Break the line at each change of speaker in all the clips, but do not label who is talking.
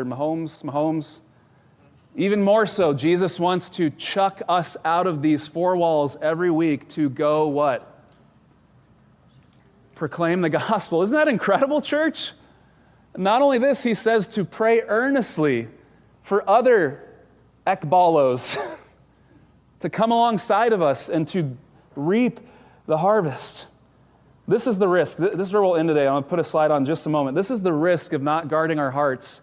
Mahomes. Even more so, Jesus wants to chuck us out of these four walls every week to go what? Proclaim the gospel. Isn't that incredible, church? Not only this, he says to pray earnestly for other ekbalos to come alongside of us and to reap the harvest. This is the risk. This is where we'll end today. I'm going to put a slide on in just a moment. This is the risk of not guarding our hearts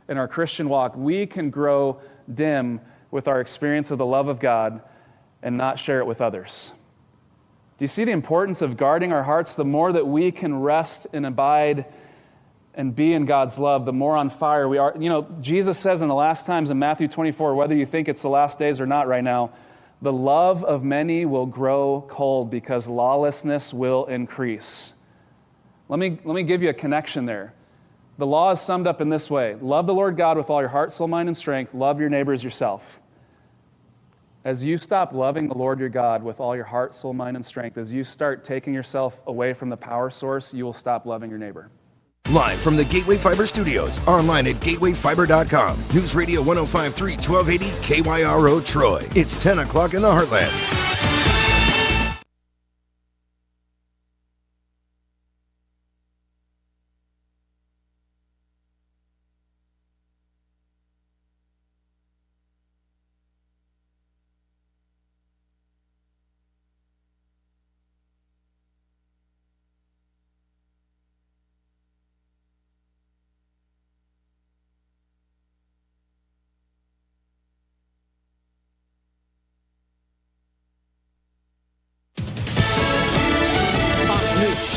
in our Christian walk. We can grow dim with our experience of the love of God and not share it with others. Do you see the importance of guarding our hearts? The more that we can rest and abide and be in God's love, the more on fire we are. You know, Jesus says in the last times in Matthew 24, whether you think it's the last days or not right now, the love of many will grow cold because lawlessness will increase. Let me give you a connection there. The law is summed up in this way. Love the Lord God with all your heart, soul, mind, and strength. Love your neighbor as yourself. As you stop loving the Lord your God with all your heart, soul, mind, and strength, as you start taking yourself away from the power source, you will stop loving your neighbor.
Live from the Gateway Fiber Studios, online at gatewayfiber.com. News Radio 105.3, 1280 KYRO Troy. It's 10 o'clock in the Heartland.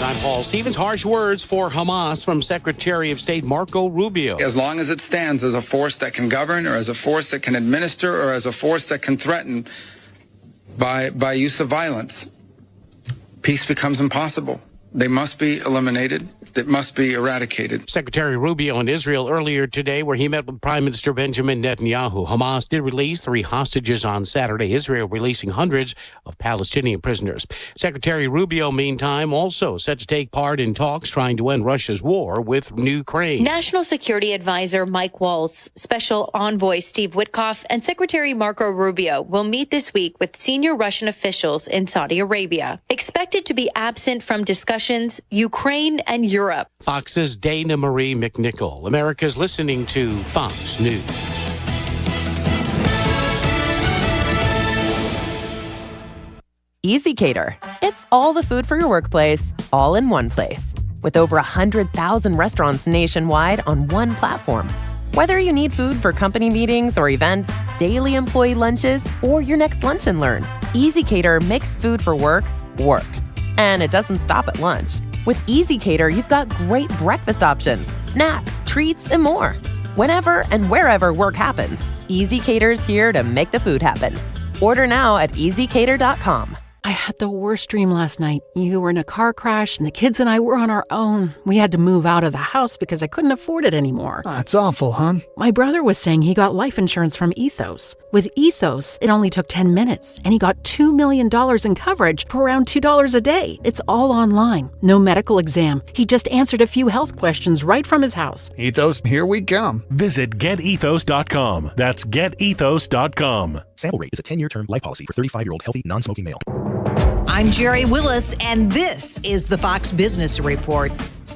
I'm Paul Stevens. Harsh words for Hamas from Secretary of State Marco Rubio.
As long as it stands as a force that can govern, or as a force that can administer, or as a force that can threaten by use of violence, peace becomes impossible. They must be eliminated. That must be eradicated.
Secretary Rubio in Israel earlier today, where he met with Prime Minister Benjamin Netanyahu. Hamas did release 3 hostages on Saturday. Israel releasing hundreds of Palestinian prisoners. Secretary Rubio, meantime, also set to take part in talks trying to end Russia's war with Ukraine.
National Security Advisor Mike Waltz, Special Envoy Steve Witkoff, and Secretary Marco Rubio will meet this week with senior Russian officials in Saudi Arabia. Expected to be absent from discussions, Ukraine and Europe.
Fox's Dana Marie McNichol. America's listening to Fox News.
EasyCater. It's all the food for your workplace, all in one place. With over 100,000 restaurants nationwide on one platform. Whether you need food for company meetings or events, daily employee lunches, or your next lunch and learn, EasyCater makes food for work, work. And it doesn't stop at lunch. With EasyCater, you've got great breakfast options, snacks, treats, and more. Whenever and wherever work happens, EasyCater's here to make the food happen. Order now at easycater.com.
I had the worst dream last night. You were in a car crash, and the kids and I were on our own. We had to move out of the house because I couldn't afford it anymore.
That's awful, hon.
My brother was saying he got life insurance from Ethos. With Ethos, it only took 10 minutes, and he got $2 million in coverage for around $2 a day. It's all online. No medical exam. He just answered a few health questions right from his house.
Ethos, here we come.
Visit getethos.com. That's getethos.com.
Sample rate is a 10-year term life policy for 35-year-old healthy, non-smoking male.
I'm Jerry Willis, and this is the Fox Business Report.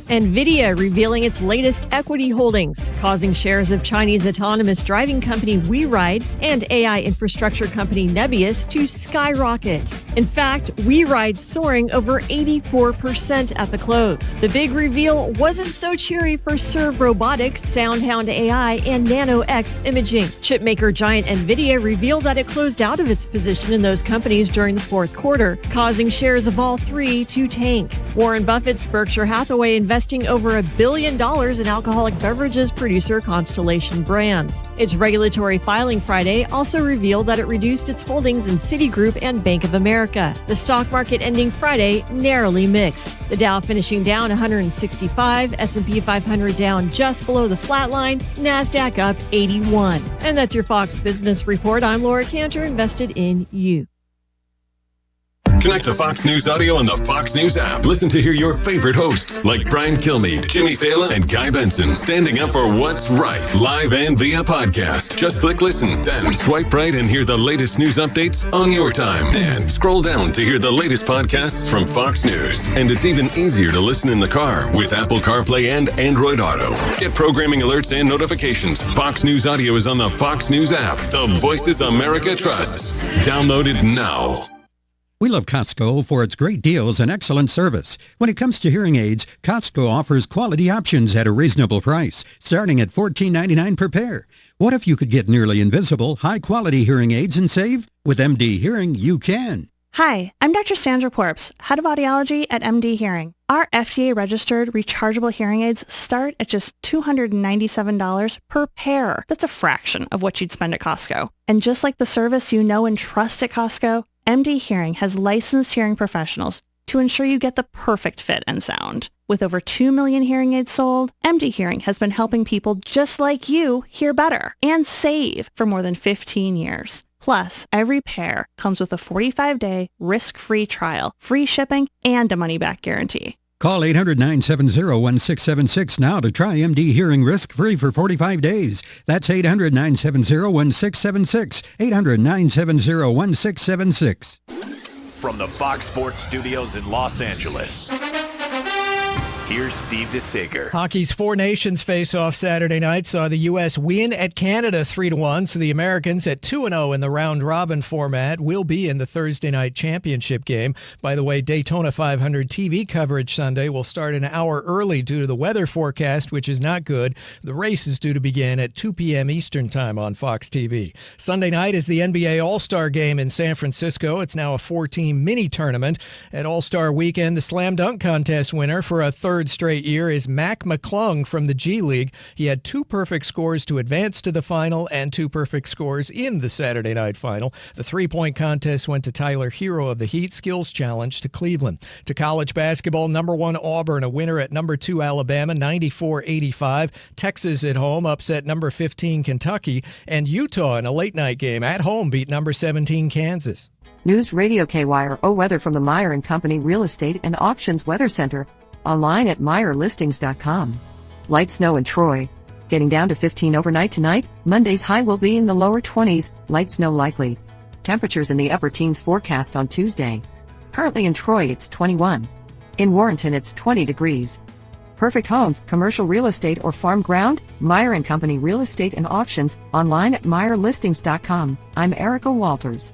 NVIDIA revealing its latest equity holdings, causing shares of Chinese autonomous driving company WeRide and AI infrastructure company Nebius to skyrocket. In fact, WeRide soaring over 84% at the close. The big reveal wasn't so cheery for Serve Robotics, SoundHound AI, and NanoX Imaging. Chipmaker giant NVIDIA revealed that it closed out of its position in those companies during the fourth quarter, causing shares of all three to tank. Warren Buffett's Berkshire Hathaway investing over $1 billion in alcoholic beverages producer Constellation Brands. Its regulatory filing Friday also revealed that it reduced its holdings in Citigroup and Bank of America. The stock market ending Friday narrowly mixed. The Dow finishing down 165, S&P 500 down just below the flat line, NASDAQ up 81. And that's your Fox Business Report. I'm Laura Cantor, invested in you.
Connect to Fox News Audio on the Fox News app. Listen to hear your favorite hosts like Brian Kilmeade, Jimmy Fallon, and Guy Benson standing up for what's right, live and via podcast. Just click listen, then swipe right and hear the latest news updates on your time. And scroll down to hear the latest podcasts from Fox News. And it's even easier to listen in the car with Apple CarPlay and Android Auto. Get programming alerts and notifications. Fox News Audio is on the Fox News app. The voices America trusts. Download it now.
We love Costco for its great deals and excellent service. When it comes to hearing aids, Costco offers quality options at a reasonable price, starting at $14.99 per pair. What if you could get nearly invisible, high-quality hearing aids and save? With MD Hearing, you can.
Hi, I'm Dr. Sandra Porps, Head of Audiology at MD Hearing. Our FDA-registered rechargeable hearing aids start at just $297 per pair. That's a fraction of what you'd spend at Costco. And just like the service you know and trust at Costco, MD Hearing has licensed hearing professionals to ensure you get the perfect fit and sound. With over 2 million hearing aids sold, MD Hearing has been helping people just like you hear better and save for more than 15 years. Plus, every pair comes with a 45-day risk-free trial, free shipping, and a money-back guarantee.
Call 800-970-1676 now to try MD Hearing risk-free for 45 days. That's 800-970-1676. 800-970-1676.
From the Fox Sports Studios in Los Angeles, here's Steve DeSager.
Hockey's Four Nations face-off Saturday night saw the U.S. win at Canada 3-1, so the Americans at 2-0 in the round-robin format will be in the Thursday night championship game. By the way, Daytona 500 TV coverage Sunday will start an hour early due to the weather forecast, which is not good. The race is due to begin at 2 p.m. Eastern Time on Fox TV. Sunday night is the NBA All-Star Game in San Francisco. It's now a 4-team mini-tournament. At All-Star Weekend, the Slam Dunk Contest winner for a third straight year is Mac McClung from the G League. He had 2 perfect scores to advance to the final and 2 perfect scores in the Saturday night final. The three-point contest went to Tyler Hero of the Heat Skills Challenge to Cleveland. To college basketball, number 1 Auburn, a winner at number 2 Alabama, 94-85. Texas at home upset number 15 Kentucky. And Utah in a late-night game at home beat number 17 Kansas.
News Radio KYRO weather from the Meyer & Company Real Estate and Auctions Weather Center. Online at MeyerListings.com. Light snow in Troy. Getting down to 15 overnight tonight. Monday's high will be in the lower 20s. Light snow likely. Temperatures in the upper teens forecast on Tuesday. Currently in Troy it's 21. In Warrenton it's 20 degrees. Perfect homes, commercial real estate or farm ground? Meyer & Company Real Estate and Auctions. Online at MeyerListings.com. I'm Erica Walters.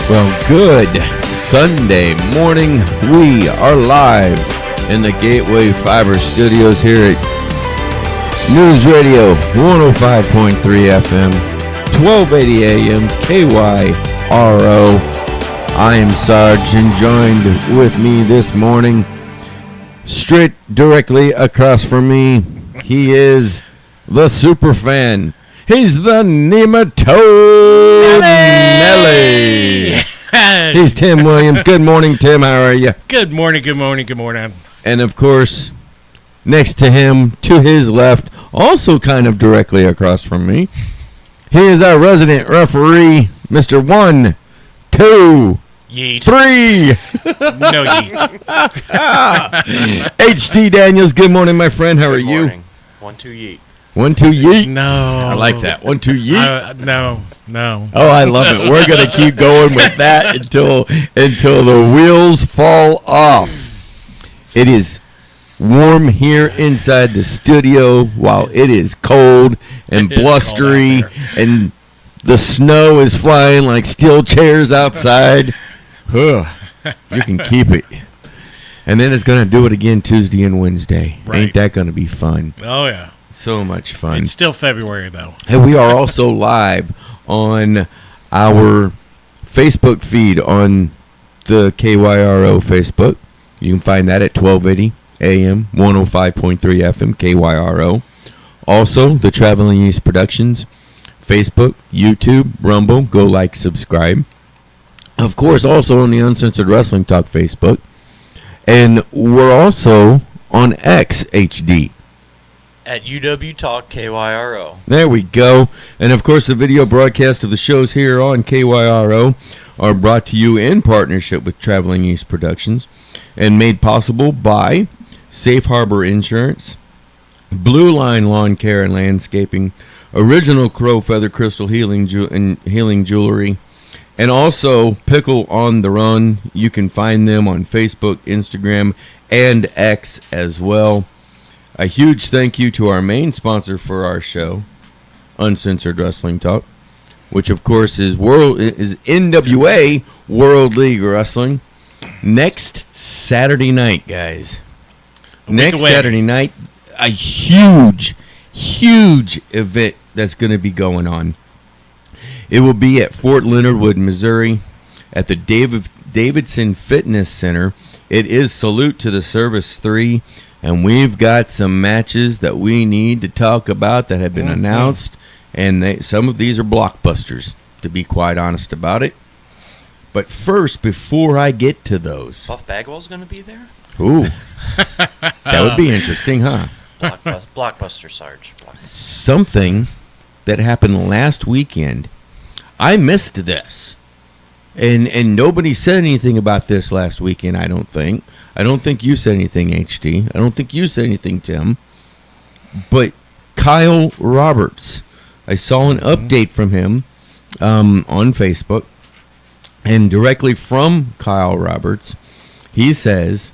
Well, good Sunday morning. We are live in the Gateway Fiber Studios here at News Radio 105.3 FM, 1280 AM, KYRO. I am Sarge, and joined with me this morning, straight directly across from me, he is the super fan. He's the nematode Nelly. He's Tim Williams. Good morning, Tim. How are you?
Good morning, good morning, good morning.
And, of course, next to him, to his left, also kind of directly across from me, he is our resident referee, Mr. 1, 2,
yeet.
3.
No yeet.
H.D. Daniels, good morning, my friend. How are you?
Morning. 1, 2, yeet.
1, 2, yeet.
No.
I like that. 1, 2, yeet.
No.
Oh, I love it. We're going to keep going with that until the wheels fall off. It is warm here inside the studio while it is cold and blustery, and the snow is flying like steel chairs outside. You can keep it. And then it's going to do it again Tuesday and Wednesday.
Right.
Ain't that going to be fun?
Oh, yeah.
So much fun.
It's still February, though.
And we are also live on our Facebook feed on the KYRO Facebook. You can find that at 1280 AM, 105.3 FM, KYRO. Also, the Traveling East Productions, Facebook, YouTube, Rumble. Go like, subscribe. Of course, also on the Uncensored Wrestling Talk Facebook. And we're also on XHD.
At UW Talk KYRO.
There we go. And of course, the video broadcast of the shows here on KYRO are brought to you in partnership with Traveling East Productions and made possible by Safe Harbor Insurance, Blue Line Lawn Care and Landscaping, Original Crow Feather Crystal Healing Jewelry, and also Pickle on the Run. You can find them on Facebook, Instagram, and X as well. A huge thank you to our main sponsor for our show, Uncensored Wrestling Talk, which of course is NWA World League Wrestling. Next Saturday night, guys. Next Saturday night, a huge event that's going to be going on. It will be at Fort Leonard Wood, Missouri, at the Davidson Fitness Center. It is Salute to the Service 3. And we've got some matches that we need to talk about that have been announced. And some of these are blockbusters, to be quite honest about it. But first, before I get to those...
Buff Bagwell's going to be there?
Ooh. That would be interesting, huh?
Blockbuster Sarge.
Something that happened last weekend. I missed this. And nobody said anything about this last weekend, I don't think. I don't think you said anything, HD. I don't think you said anything, Tim. But Kyle Roberts, I saw an update from him on Facebook. And directly from Kyle Roberts, he says,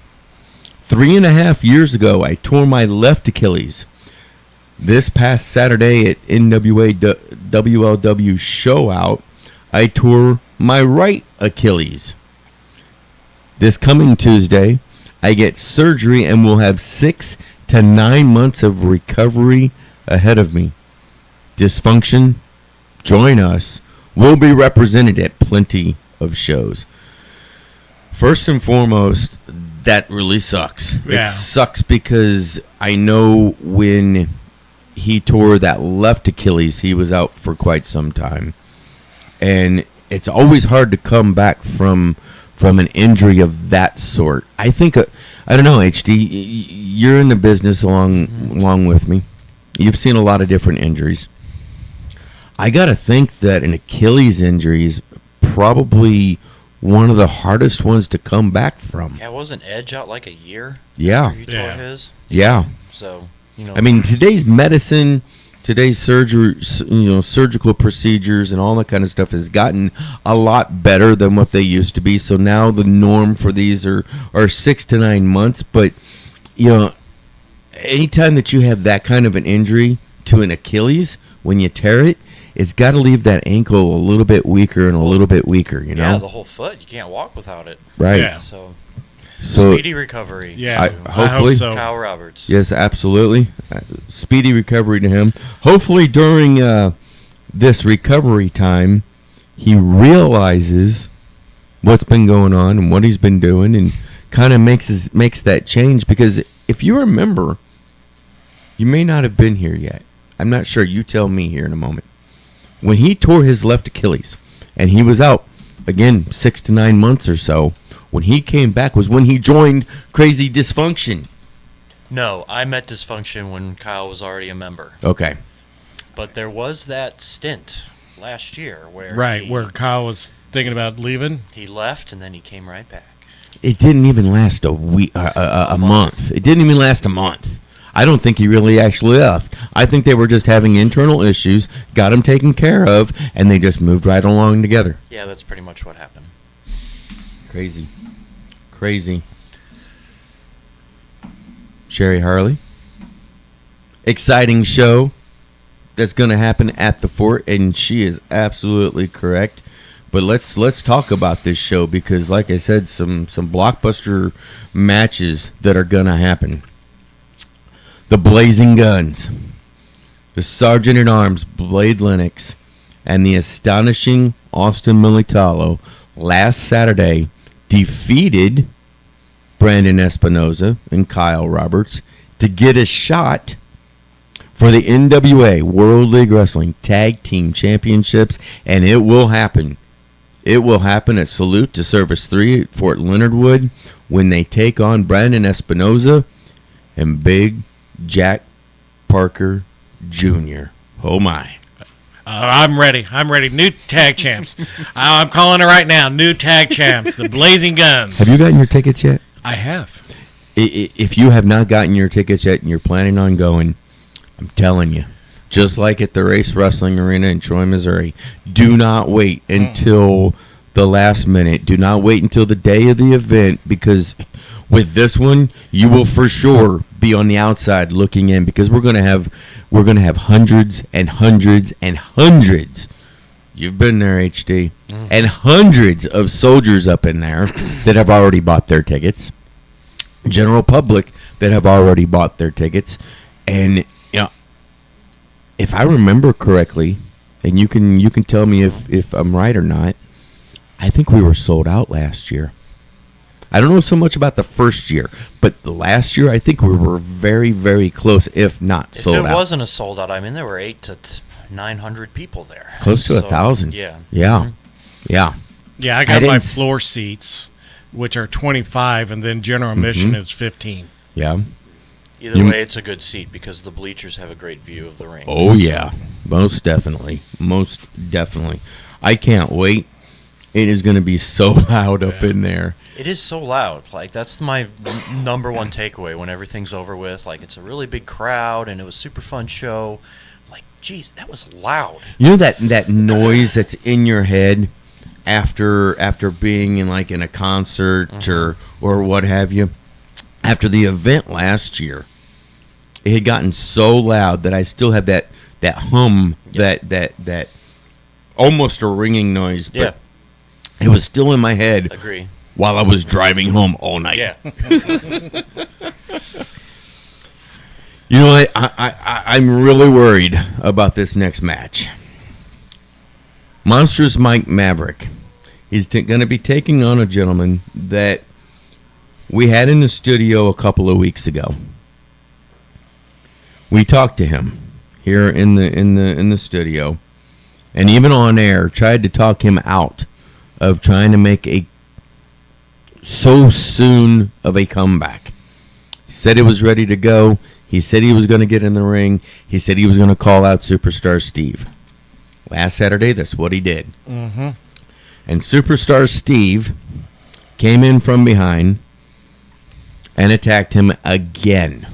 3.5 years ago, I tore my left Achilles. This past Saturday at NWA WLW Show Out, I tore my right Achilles. This coming Tuesday, I get surgery and will have 6 to 9 months of recovery ahead of me. Dysfunction, join us. We'll be represented at plenty of shows. First and foremost, that really sucks.
Yeah.
It sucks because I know when he tore that left Achilles, he was out for quite some time. And it's always hard to come back from an injury of that sort. I think, I don't know, HD, you're in the business along with me. You've seen a lot of different injuries. I got to think that an Achilles injury is probably one of the hardest ones to come back from.
Yeah, wasn't Edge out like a year?
Yeah.
After he tore his?
Yeah.
So, you know.
I mean, today's medicine, today's surgery, surgical procedures and all that kind of stuff has gotten a lot better than what they used to be. So now the norm for these are 6 to 9 months. But, anytime that you have that kind of an injury to an Achilles, when you tear it, it's got to leave that ankle a little bit weaker and a little bit weaker,
Yeah, the whole foot. You can't walk without it.
Right.
Yeah. So speedy recovery.
Yeah,
hopefully.
I hope so.
Kyle Roberts.
Yes, absolutely. Speedy recovery to him. Hopefully during this recovery time, he realizes what's been going on and what he's been doing and kind of makes that change. Because if you remember, you may not have been here yet. I'm not sure. You tell me here in a moment. When he tore his left Achilles and he was out, again, 6 to 9 months or so, when he came back was when he joined Crazy Dysfunction.
No, I met Dysfunction when Kyle was already a member.
Okay.
But there was that stint last year where
where Kyle was thinking about leaving.
He left and then he came right back.
It didn't even last a week, a month. It didn't even last a month. I don't think he really actually left. I think they were just having internal issues, got him taken care of, and they just moved right along together.
Yeah, that's pretty much what happened.
Crazy. Sherry Harley. Exciting show that's going to happen at the Fort, and she is absolutely correct. But let's talk about this show because, like I said, some blockbuster matches that are going to happen. The Blazing Guns, the Sergeant-at-Arms Blade Lennox, and the astonishing Austin Militalo last Saturday defeated Brandon Espinoza and Kyle Roberts to get a shot for the NWA World League Wrestling Tag Team Championships, and it will happen It will happen at Salute to Service 3 at Fort Leonard Wood when they take on Brandon Espinoza and Big Jack Parker Jr. Oh, my.
I'm ready. New tag champs. I'm calling it right now. New tag champs. The Blazing Guns.
Have you gotten your tickets yet?
I have.
If you have not gotten your tickets yet and you're planning on going, I'm telling you, just like at the Race Wrestling Arena in Troy, Missouri, do not wait until the last minute. Do not wait until the day of the event, because with this one, you will for sure be on the outside looking in, because we're gonna have hundreds and hundreds and hundreds. You've been there, HD, and hundreds of soldiers up in there that have already bought their tickets. General public that have already bought their tickets, and if I remember correctly, and you can tell me if I'm right or not, I think we were sold out last year. I don't know so much about the first year, but the last year I think we were very, very close, if not sold out.
If it wasn't a sold out, I mean, there were 800 to 900 people there.
Close to 1,000.
Yeah.
Yeah. Yeah.
Yeah, I got my floor seats, which are 25, and then general admission is 15.
Yeah.
Either way, it's a good seat because the bleachers have a great view of the ring.
Oh, yeah. Most definitely. Most definitely. I can't wait. It is going to be so loud up in there.
It is so loud. Like, that's my number one takeaway when everything's over with. Like, it's a really big crowd, and it was a super fun show. Like, geez, that was loud.
You know that noise that's in your head after being in a concert or what have you? After the event last year, it had gotten so loud that I still have that hum, that almost a ringing noise, but it was still in my head.
Agree.
While I was driving home all night.
Yeah.
You know what? I'm really worried about this next match. Monstrous Mike Maverick is going to be taking on a gentleman that we had in the studio a couple of weeks ago. We talked to him here in the studio, and even on air tried to talk him out of trying to make so soon of a comeback. He said he was ready to go. He said he was going to get in the ring. He said he was going to call out Superstar Steve. Last Saturday, that's what he did.
Mm-hmm.
And Superstar Steve came in from behind and attacked him again.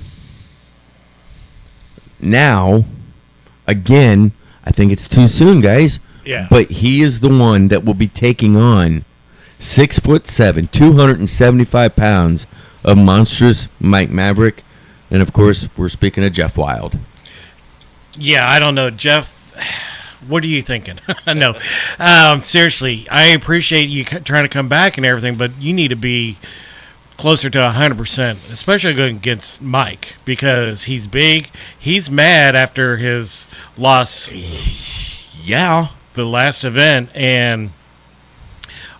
Now, again, I think it's too soon, guys.
Yeah.
But he is the one that will be taking on 6'7", 275 pounds of monstrous Mike Maverick, and of course we're speaking of Jeff Wild.
Yeah, I don't know, Jeff. What are you thinking? No, seriously, I appreciate you trying to come back and everything, but you need to be closer to 100%, especially going against Mike, because he's big. He's mad after his loss.
Yeah,
the last event, and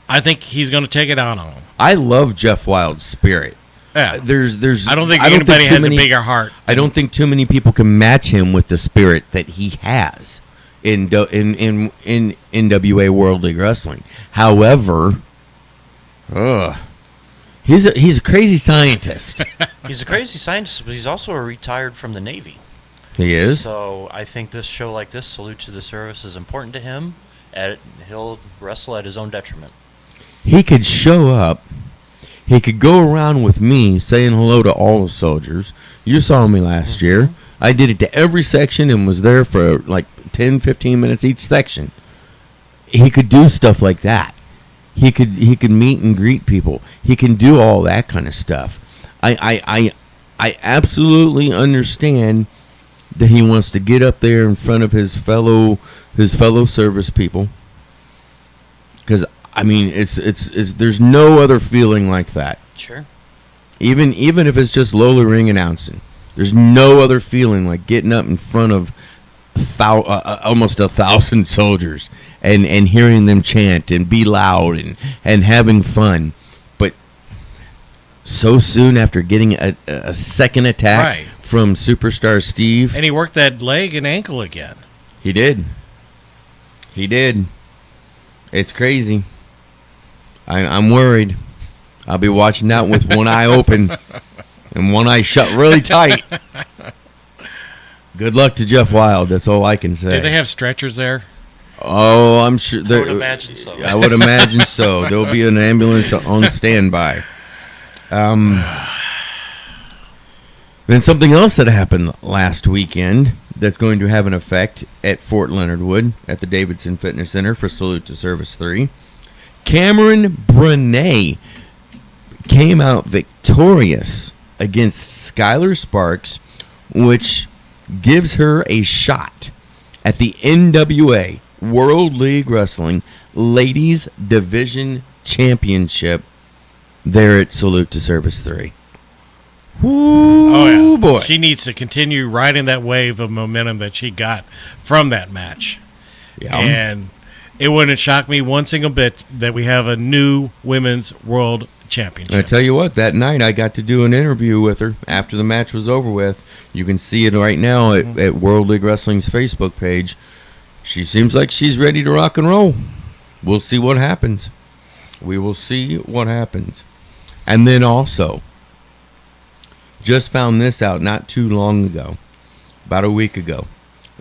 I think he's going to take it out on him.
I love Jeff Wild's spirit.
Yeah.
There's.
I don't think anybody has a bigger heart.
I don't think too many people can match him with the spirit that he has in NWA World League Wrestling. However, he's a crazy scientist.
He's a crazy scientist, but he's also retired from the Navy.
He is.
So I think this show like this, Salute to the Service, is important to him. He'll wrestle at his own detriment.
He could show up. He could go around with me saying hello to all the soldiers. You saw me last year. I did it to every section and was there for like 10, 15 minutes each section. He could do stuff like that. He could meet and greet people. He can do all that kind of stuff. I absolutely understand that he wants to get up there in front of his fellow service people. Because I mean, it's there's no other feeling like that.
Sure.
Even if it's just lowly ring announcing, there's no other feeling like getting up in front of almost 1,000 soldiers and hearing them chant and be loud and having fun. But so soon after getting a second attack from Superstar Steve,
and he worked that leg and ankle again.
He did. It's crazy. I'm worried. I'll be watching that with one eye open and one eye shut really tight. Good luck to Jeff Wild. That's all I can say.
Do they have stretchers there?
Oh, I'm sure.
I would imagine so.
I would imagine so. There'll be an ambulance on standby. Then something else that happened last weekend that's going to have an effect at Fort Leonard Wood at the Davidson Fitness Center for Salute to Service 3. Cameron Brunet came out victorious against Skylar Sparks, which gives her a shot at the NWA World League Wrestling Ladies Division Championship there at Salute to Service 3. Ooh,
Oh, yeah.
boy.
She needs to continue riding that wave of momentum that she got from that match.
Yeah.
And it wouldn't shock me one single bit that we have a new women's world championship.
I tell you what, that night I got to do an interview with her after the match was over with. You can see it right now at World League Wrestling's Facebook page. She seems like she's ready to rock and roll. We'll see what happens. We will see what happens. And then also, just found this out not too long ago, about a week ago,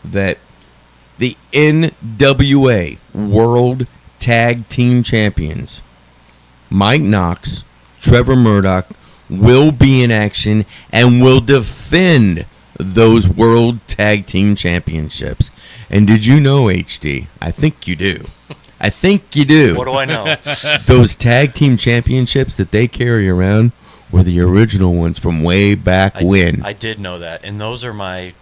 that the NWA World Tag Team Champions, Mike Knox, Trevor Murdoch, will be in action and will defend those World Tag Team Championships. And did you know, HD? I think you do. I think you do.
What do I know?
Those Tag Team Championships that they carry around were the original ones from way back when.
I did know that. And those are my,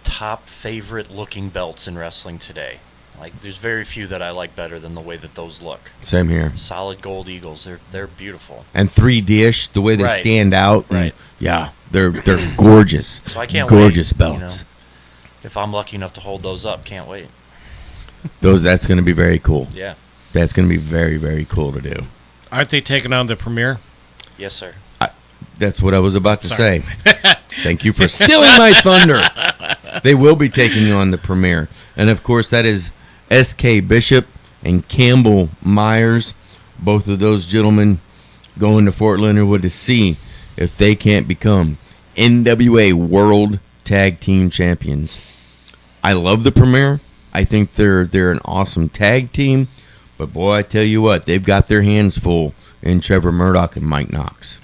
top favorite looking belts in wrestling today. There's very few that I like better than the way that those look.
Same here.
Solid gold eagles. They're beautiful.
And 3D-ish, the way they
Right.
stand out.
Right.
Yeah, they're gorgeous.
So I can't
gorgeous
wait,
belts.
If I'm lucky enough to hold those up, can't wait.
That's going to be very cool.
Yeah.
That's going to be very, very cool to do.
Aren't they taking on the premiere?
Yes, sir.
That's what I was about to
Sorry.
say. Thank you for stealing my thunder. They will be taking on the premiere. And, of course, that is S.K. Bishop and Campbell Myers. Both of those gentlemen going to Fort Leonard Wood to see if they can't become NWA World Tag Team Champions. I love the premiere. I think they're an awesome tag team. But, boy, I tell you what, they've got their hands full in Trevor Murdoch and Mike Knox.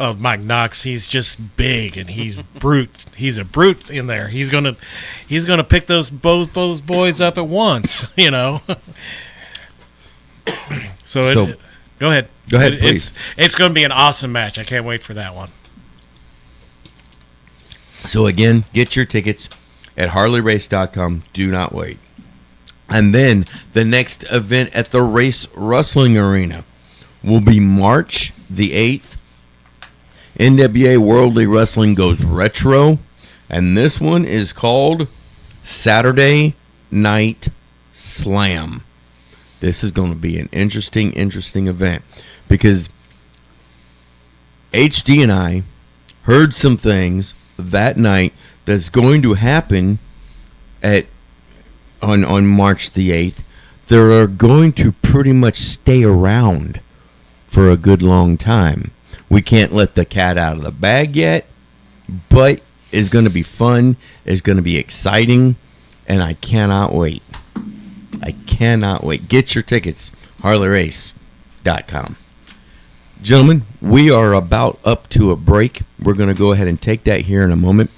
Oh, Mike Knox, he's just big and he's brute. He's a brute in there. He's gonna pick both those boys up at once, you know. So go ahead.
Go ahead, please.
It's going to be an awesome match. I can't wait for that one.
So again, get your tickets at HarleyRace.com. Do not wait. And then the next event at the Race Wrestling Arena will be March the 8th. NWA World League Wrestling goes retro, and this one is called Saturday Night Slam. This is going to be an interesting event because HD and I heard some things that night that's going to happen on March the 8th. They're going to pretty much stay around for a good long time. We can't let the cat out of the bag yet, but it's going to be fun. It's going to be exciting, and I cannot wait. I cannot wait. Get your tickets, HarleyRace.com. Gentlemen, we are about up to a break. We're going to go ahead and take that here in a moment.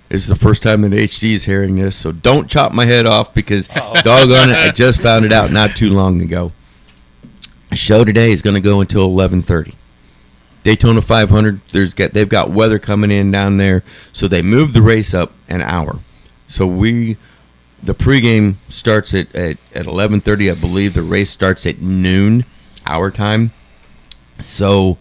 This is the first time that HD is hearing this, so don't chop my head off because, doggone it, I just found it out not too long ago. The show today is going to go until 11:30. Daytona 500, they've got weather coming in down there, so they moved the race up an hour. So the pregame starts at 11:30, I believe. The race starts at noon, our time. So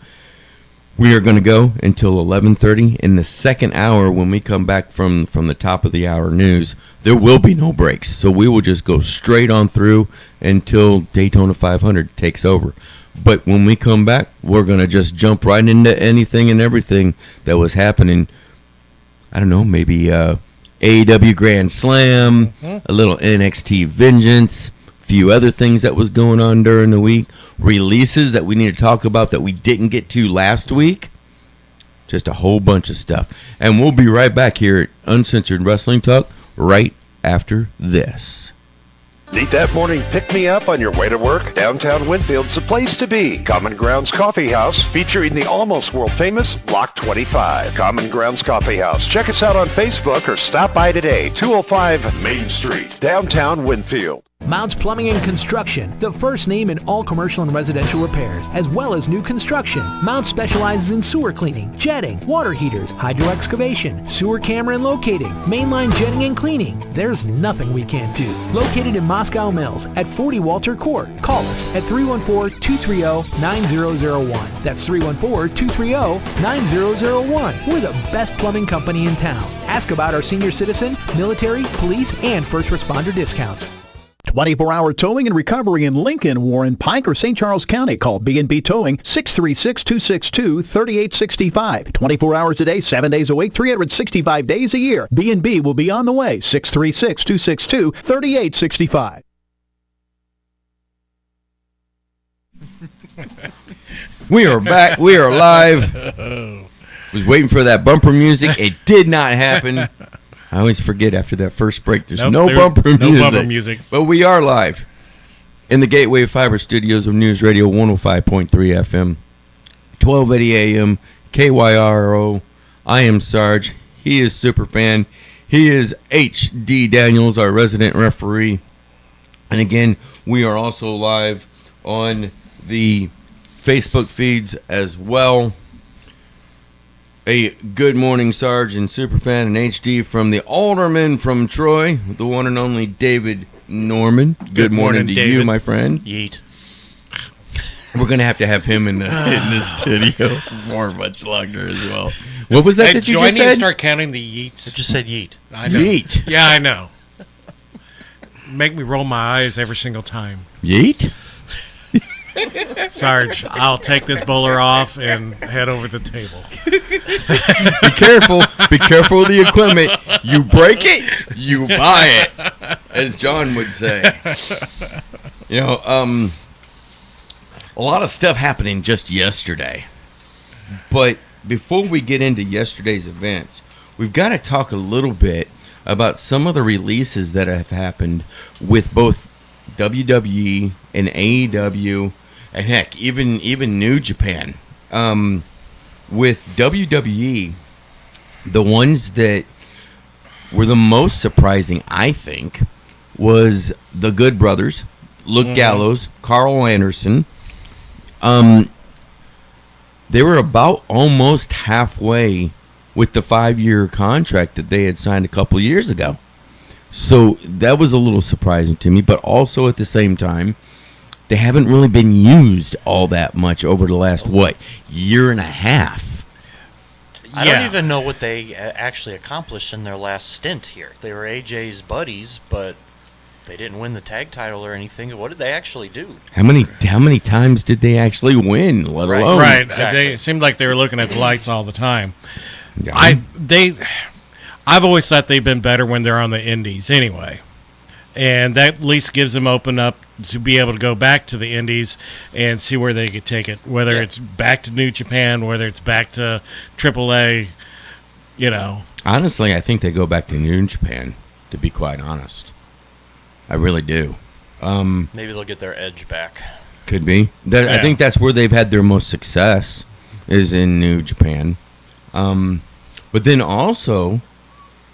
we are going to go until 11:30. In the second hour, when we come back from the top of the hour news, there will be no breaks. So we will just go straight on through until Daytona 500 takes over. But when we come back, we're going to just jump right into anything and everything that was happening. I don't know, maybe AEW Grand Slam, a little NXT Vengeance, few other things that was going on during the week, releases that we need to talk about that we didn't get to last week. Just a whole bunch of stuff. And we'll be right back here at Uncensored Wrestling Talk right after this.
Need that morning pick-me-up on your way to work? Downtown Winfield's the place to be. Common Grounds Coffee House, featuring the almost world-famous Block 25. Common Grounds Coffee House. Check us out on Facebook or stop by today. 205 Main Street, downtown Winfield.
Mounts Plumbing and Construction, the first name in all commercial and residential repairs, as well as new construction. Mounts specializes in sewer cleaning, jetting, water heaters, hydro excavation, sewer camera and locating, mainline jetting and cleaning. There's nothing we can't do. Located in Moscow Mills at 40 Walter Court. Call us at 314-230-9001. That's 314-230-9001. We're the best plumbing company in town. Ask about our senior citizen, military, police, and first responder discounts.
24-hour towing and recovery in Lincoln, Warren, Pike, or St. Charles County. Call B&B Towing, 636-262-3865. 24 hours a day, 7 days a week, 365 days a year. B&B will be on the way, 636-262-3865.
We are back. We are live. Was waiting for that bumper music. It did not happen. I always forget after that first break. There's no bumper music. But we are live in the Gateway Fiber Studios of News Radio 105.3 FM, 1280 AM, KYRO. I am Sarge. He is Superfan. He is H.D. Daniels, our resident referee. And again, we are also live on the Facebook feeds as well. A good morning, Sarge and Superfan and HD from the Alderman from Troy, the one and only David Norman. Good morning to David. You, my friend.
Yeet.
We're going to have him in the studio for much longer as well. What was that you
do
just
I need
said?
to start counting the yeets?
I just said yeet.
I know.
Yeet.
Yeah, I know. Make me roll my eyes every single time.
Yeet?
Sarge, I'll take this bowler off and head over the table.
Be careful. Be careful of the equipment. You break it, you buy it, as John would say. You know, a lot of stuff happening just yesterday. But before we get into yesterday's events, we've got to talk a little bit about some of the releases that have happened with both WWE and AEW, and heck, even New Japan. With WWE, the ones that were the most surprising, I think, was the Good Brothers, Luke Gallows, Carl Anderson. They were about almost halfway with the 5-year contract that they had signed a couple of years ago. So that was a little surprising to me, but also at the same time, they haven't really been used all that much over the last, year and a half.
I don't even know what they actually accomplished in their last stint here. They were AJ's buddies, but they didn't win the tag title or anything. What did they actually do?
How many times did they actually win, let alone?
Right.
Exactly.
It seemed like they were looking at the lights all the time.
Yeah.
I've always thought they've been better when they're on the indies anyway. And that at least gives them open up to be able to go back to the indies and see where they could take it, whether it's back to New Japan, whether it's back to AAA, you know.
Honestly, I think they go back to New Japan, to be quite honest. I really do.
Maybe they'll get their edge back.
Could be. I think that's where they've had their most success, is in New Japan. But then also,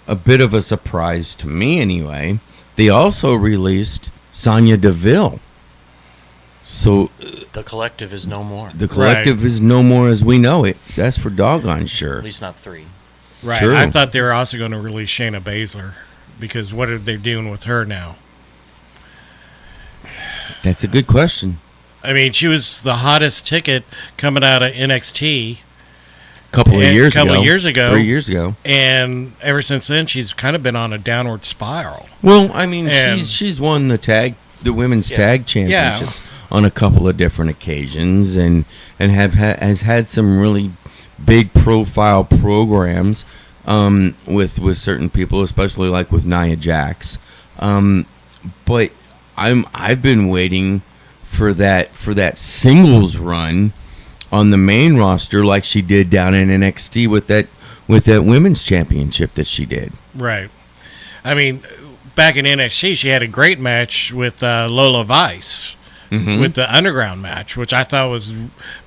a bit of a surprise to me anyway, they also released Sonya Deville. So
the Collective is no more.
The Collective is no more as we know it. That's for doggone sure.
At least not 3.
Right.
True.
I thought they were also going to release Shayna Baszler, because what are they doing with her now?
That's a good question.
I mean, she was the hottest ticket coming out of NXT.
Couple of years ago.
3
years ago.
And ever since then, she's kind of been on a downward spiral.
Well, I mean, she's won the women's tag championships on a couple of different occasions, and has had some really big profile programs with certain people, especially like with Nia Jax. But I've been waiting for that singles run on the main roster like she did down in NXT with that women's championship that she did.
Right. I mean, back in NXT, she had a great match with Lola Vice with the Underground match, which I thought was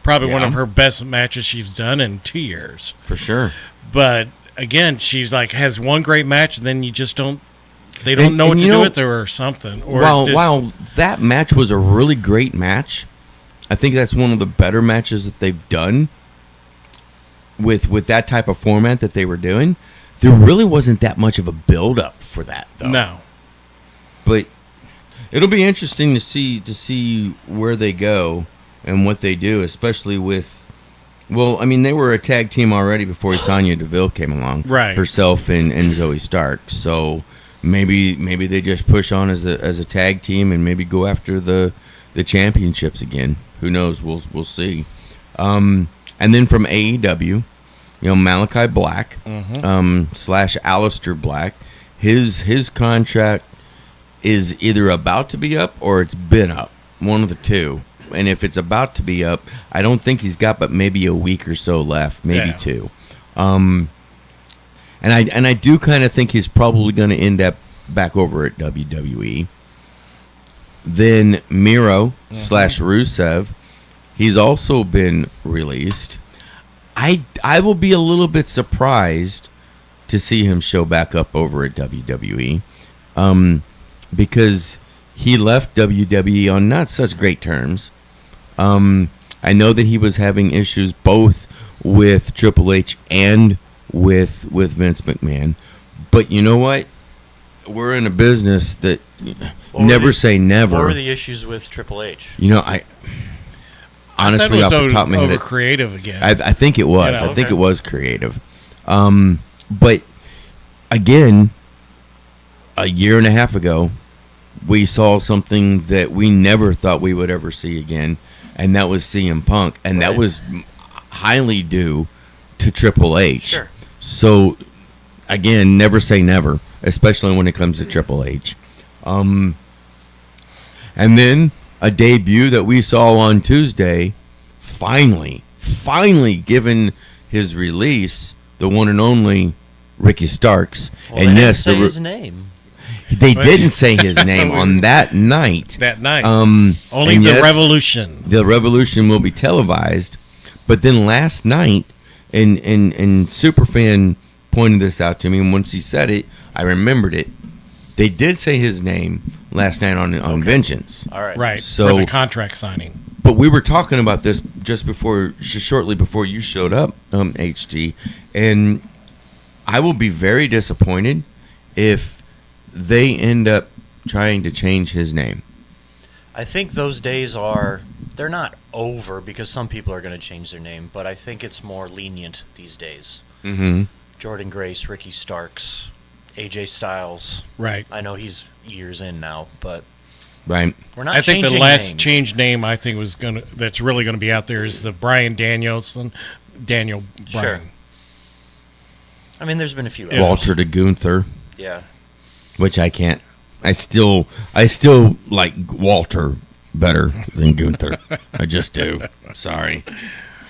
probably one of her best matches she's done in 2 years.
For sure.
But again, she's like has one great match, and then you just don't. They don't know what to do with her or something. Or
while that match was a really great match, I think that's one of the better matches that they've done with that type of format that they were doing. There really wasn't that much of a build-up for that, though.
No.
But it'll be interesting to see where they go and what they do, especially with. Well, I mean, they were a tag team already before Sonya Deville came along,
right?
Herself and Zoe Stark. So maybe they just push on as a tag team and maybe go after the championships again. Who knows? We'll see. And then from AEW, Malachi Black / Aleister Black, his contract is either about to be up or it's been up, one of the two. And if it's about to be up, I don't think he's got but maybe a week or so left, maybe two. And I do kind of think he's probably going to end up back over at WWE. Then Miro / Rusev, he's also been released. I will be a little bit surprised to see him show back up over at WWE, because he left WWE on not such great terms. I know that he was having issues both with Triple H and with Vince McMahon. But you know what? We're in a business that never say never.
What were the issues with Triple H?
I honestly, off the top of my head,
creative again.
I think it was. I think it was creative. But again, a year and a half ago, we saw something that we never thought we would ever see again, and that was CM Punk, and that was highly due to Triple H.
Sure.
So, again, never say never, especially when it comes to Triple H. And then a debut that we saw on Tuesday, finally given his release, the one and only Ricky Starks.
Well, and yes, say his name.
They didn't say his name on that night.
That night. Only the Revolution.
The Revolution will be televised. But then last night, and Superfan pointed this out to me, and once he said it, I remembered it. They did say his name last night on Vengeance.
All right.
Right,
so,
for the contract signing.
But we were talking about this shortly before you showed up, HG, and I will be very disappointed if they end up trying to change his name.
I think those days they're not over because some people are going to change their name, but I think it's more lenient these days.
Mm-hmm.
Jordan Grace, Ricky Starks, AJ Styles.
Right.
I know he's years in now, but
right.
We're not.
I think the last
names.
changed name I think that's really going to be out there is the Bryan Danielson, Daniel Bryan.
Sure. I mean, there's been a few.
Walter to Gunther.
Yeah.
Which I can't. I still like Walter better than Gunther. I just do. Sorry.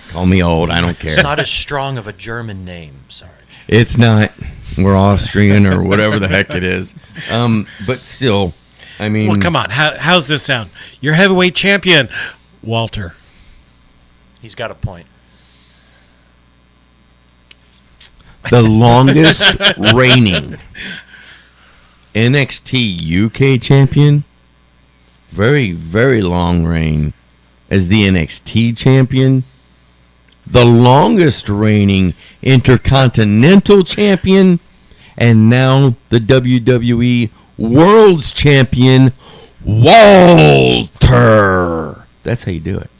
Call me old. I don't care.
It's not as strong of a German name. Sorry.
It's not. We're Austrian or whatever the heck it is. But still, I mean.
Well, come on. How's this sound? Your heavyweight champion, Walter.
He's got a point.
The longest reigning NXT UK champion, very, very long reign as the NXT champion, the longest reigning Intercontinental champion, and now the WWE World's Champion, Walter. That's how you do it.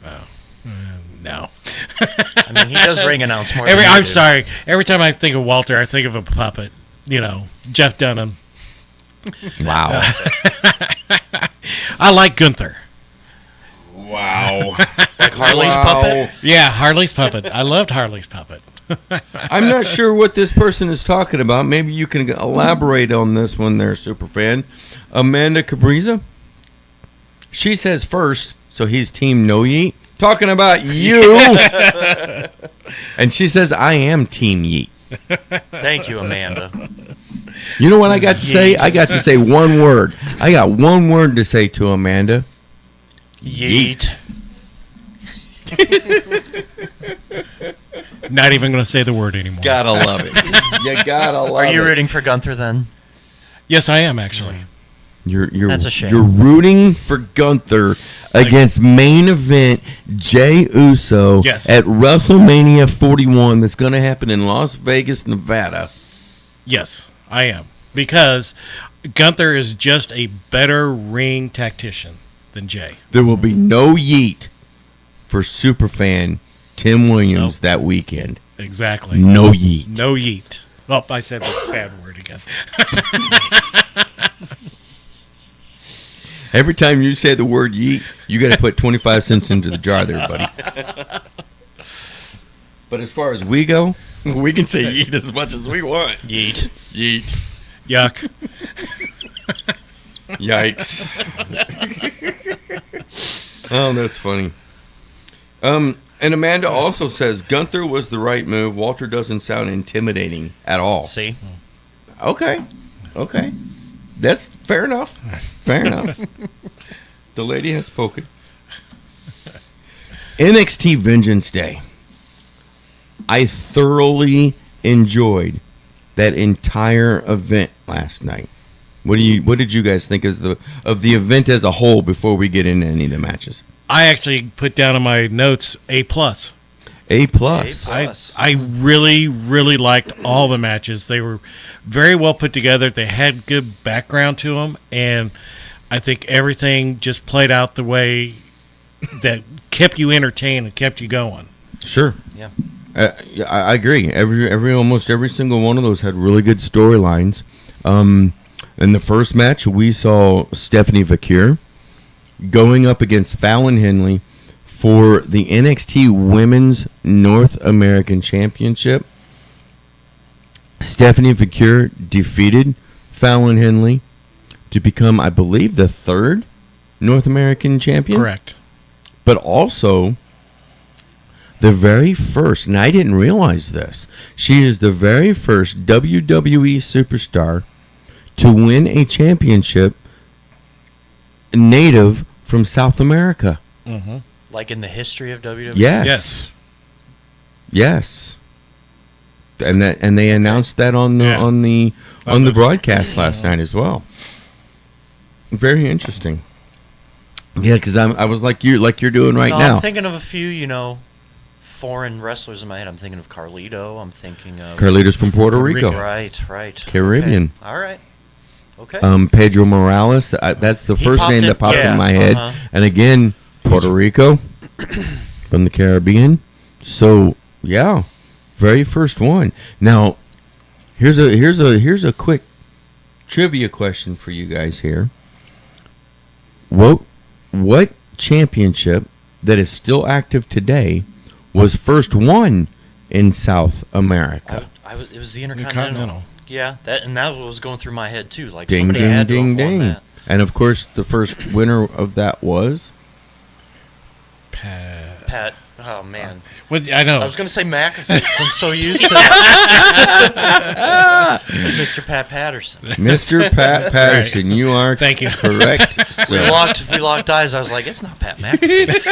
No.
I mean, he does ring announce more.
I'm sorry. Every time I think of Walter, I think of a puppet. Jeff Dunham.
Wow.
I like Gunther.
Wow.
Like Harley's puppet?
Yeah, Harley's puppet. I loved Harley's puppet.
I'm not sure what this person is talking about. Maybe you can elaborate on this one there, Superfan. Amanda Cabrera? She says first, so he's team no yeet. Talking about you. And she says, I am team yeet.
Thank you, Amanda.
You know what I got to say? I got to say one word. I got one word to say to Amanda.
Yeet.
Not even going to say the word anymore.
Gotta love it. You gotta love it.
Are you rooting for Gunther then?
Yes, I am actually.
You're
That's a shame.
You're rooting for Gunther against main event Jey Uso at WrestleMania 41 that's going to happen in Las Vegas, Nevada.
Yes, I am. Because Gunther is just a better ring tactician than Jey.
There will be no yeet for superfan Tim Williams that weekend.
Exactly.
No yeet.
No yeet. Oh, I said the bad word again.
Every time you say the word yeet, you got to put 25 cents into the jar there, buddy. But as far as we go, we can say yeet as much as we want.
Yeet.
Yeet.
Yuck.
Yikes. Oh, that's funny. And Amanda also says Gunther was the right move. Walter doesn't sound intimidating at all.
See?
Okay. That's fair enough. Fair enough. The lady has spoken. NXT Vengeance Day. I thoroughly enjoyed that entire event last night. What did you guys think of the event as a whole before we get into any of the matches?
I actually put down in my notes A+.
A+.
I really, really liked all the matches. They were very well put together. They had good background to them, and I think everything just played out the way that kept you entertained and kept you going.
Sure.
Yeah.
I agree. Almost every single one of those had really good storylines. In the first match, we saw Stephanie Vaquer going up against Fallon Henley for the NXT Women's North American Championship. Stephanie Vaquer defeated Fallon Henley to become, I believe, the third North American champion.
Correct.
But also the very first, and I didn't realize this, she is the very first WWE superstar to win a championship native from South America.
Mm-hmm.
Like in the history of WWE?
Yes. And they announced that on the broadcast last night as well. Very interesting. Yeah, because I was like you're doing right now.
I'm thinking of a few, foreign wrestlers in my head. I'm thinking of Carlito. I'm thinking of
Carlito's from Puerto Rico.
Right.
Caribbean.
Okay. All right. Okay.
Pedro Morales. That's the first name that popped in my head. And again, Puerto Rico from the Caribbean. So yeah, very first one. Now, here's a quick trivia question for you guys here. What championship that is still active today was first won in South America?
It was the Intercontinental. Yeah, that was going through my head too. Like
ding,
somebody
ding,
had
ding,
to have won
ding.
that.
And of course, the first winner of that was
Pat. Oh man.
I know.
I was going to say McAfee. I'm so used to Mr. Pat Patterson.
Mr. Pat Patterson. You are
Thank you.
correct.
We locked eyes. I was like, it's not Pat McAfee.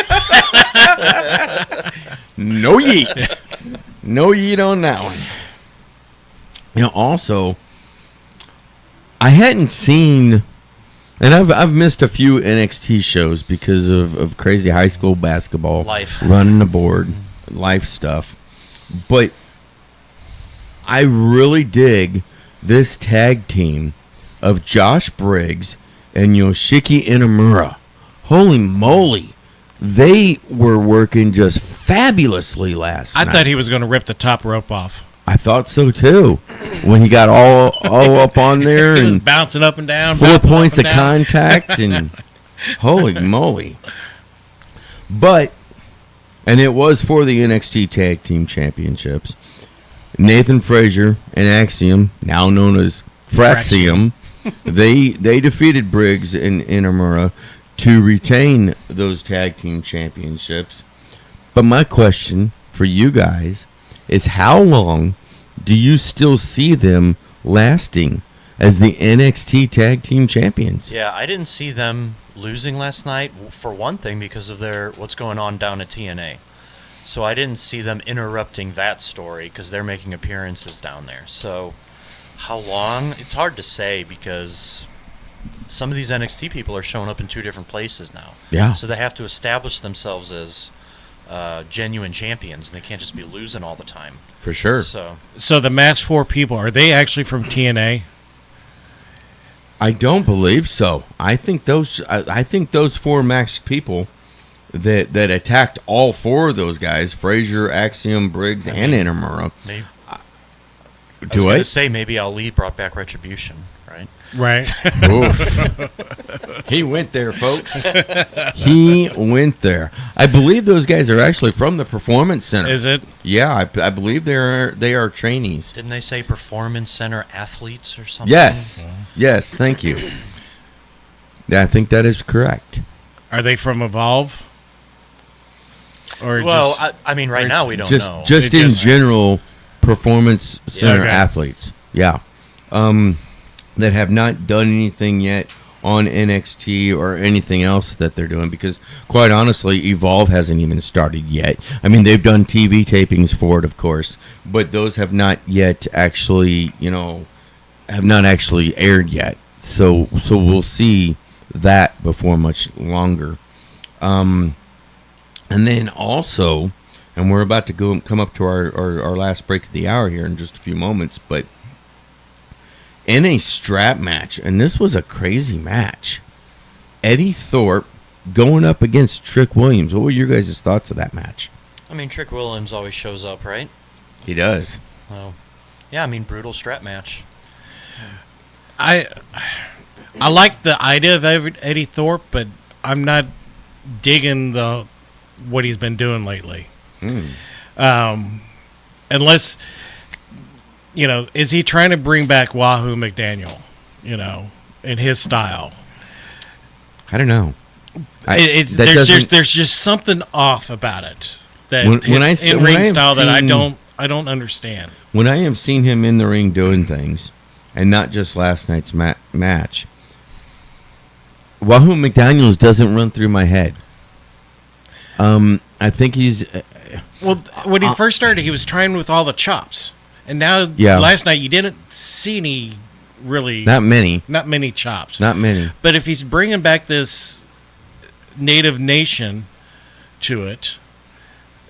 No yeet. No yeet on that one. Also, I hadn't seen, and I've missed a few NXT shows because of crazy high school basketball,
life,
running the board, life stuff. But I really dig this tag team of Josh Briggs and Yoshiki Inamura. Holy moly. They were working just fabulously last night.
I thought he was going to rip the top rope off.
I thought so too. When he got all up on there
he
and
was bouncing up and down,
4 points of
down.
contact and holy moly. And it was for the NXT Tag Team Championships. Nathan Frazier and Axiom, now known as Fraxium, they defeated Briggs and Inamura to retain those tag team championships. But my question for you guys is, how long do you still see them lasting as the NXT tag team champions?
Yeah, I didn't see them losing last night, for one thing, because of what's going on down at TNA. So I didn't see them interrupting that story because they're making appearances down there. So how long? It's hard to say because some of these NXT people are showing up in two different places now.
Yeah.
So they have to establish themselves as genuine champions, and they can't just be losing all the time.
For sure.
So the Masked 4 people, are they actually from TNA?
I don't believe so. I think those 4 masked people that attacked all 4 of those guys, Frazier, Axiom, Briggs, and Inamura.
Maybe. I was going to say maybe Ali brought back Retribution, right?
Right.
He went there, folks. He went there. I believe those guys are actually from the Performance Center.
Is it?
Yeah, I believe they are trainees.
Didn't they say Performance Center athletes or something?
Yes. Yes, thank you. Yeah, I think that is correct.
Are they from Evolve? Or
well,
just,
I mean, right now we don't know.
Just in general, Performance Center athletes. Yeah. That have not done anything yet on NXT or anything else that they're doing, because quite honestly, Evolve hasn't even started yet. I mean, they've done TV tapings for it, of course, but those have not yet actually, have not actually aired yet. So we'll see that before much longer. And then also, and we're about to come up to our last break of the hour here in just a few moments, but in a strap match, and this was a crazy match, Eddie Thorpe going up against Trick Williams. What were your guys' thoughts of that match?
I mean, Trick Williams always shows up, right?
He does.
Well, yeah, I mean, brutal strap match.
I like the idea of Eddie Thorpe, but I'm not digging what he's been doing lately. Unless, is he trying to bring back Wahoo McDaniel, in his style?
I don't know.
There's just something off about it. That in-ring style that I don't understand.
When I have seen him in the ring doing things, and not just last night's match, Wahoo McDaniels doesn't run through my head. I think he's...
well, when he first started, he was trying with all the chops. And now, last night, you didn't see any really...
Not many
chops.
Not many.
But if he's bringing back this Native Nation to it,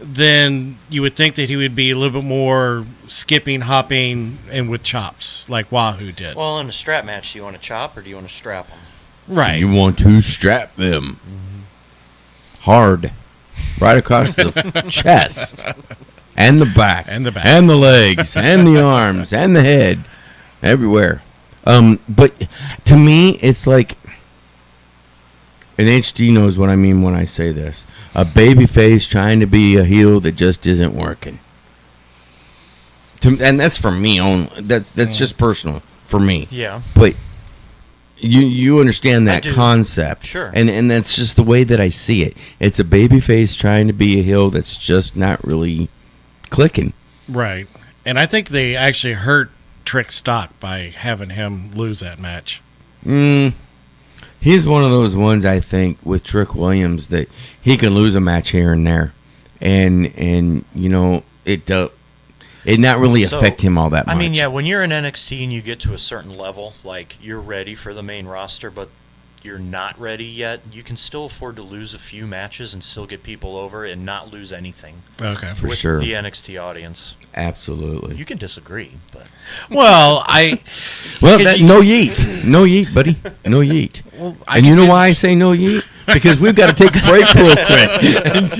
then you would think that he would be a little bit more skipping, hopping, and with chops, like Wahoo did.
Well, in a strap match, do you want to chop or do you want to strap them?
Right.
You want to strap them. Hard. Right across the chest. And the back.
And the back.
And the legs. And the arms. And the head. Everywhere. But to me, it's like... And HD knows what I mean when I say this. A baby face trying to be a heel that just isn't working. And that's for me only. That's just personal for me.
Yeah.
But you understand that concept.
Sure.
And that's just the way that I see it. It's a baby face trying to be a heel that's just not really clicking.
Right. And I think they actually hurt Trick's stock by having him lose that match.
He's one of those ones, I think, with Trick Williams that he can lose a match here and there. And it not really affect him all that much.
I mean, yeah, when you're in NXT and you get to a certain level, like you're ready for the main roster, but you're not ready yet, you can still afford to lose a few matches and still get people over and not lose anything.
Okay,
for
with
sure.
The NXT audience.
Absolutely.
You can disagree, but
no
yeet, buddy, no yeet.
Well,
and you know why I say no yeet? Because we've got to take a break real quick. And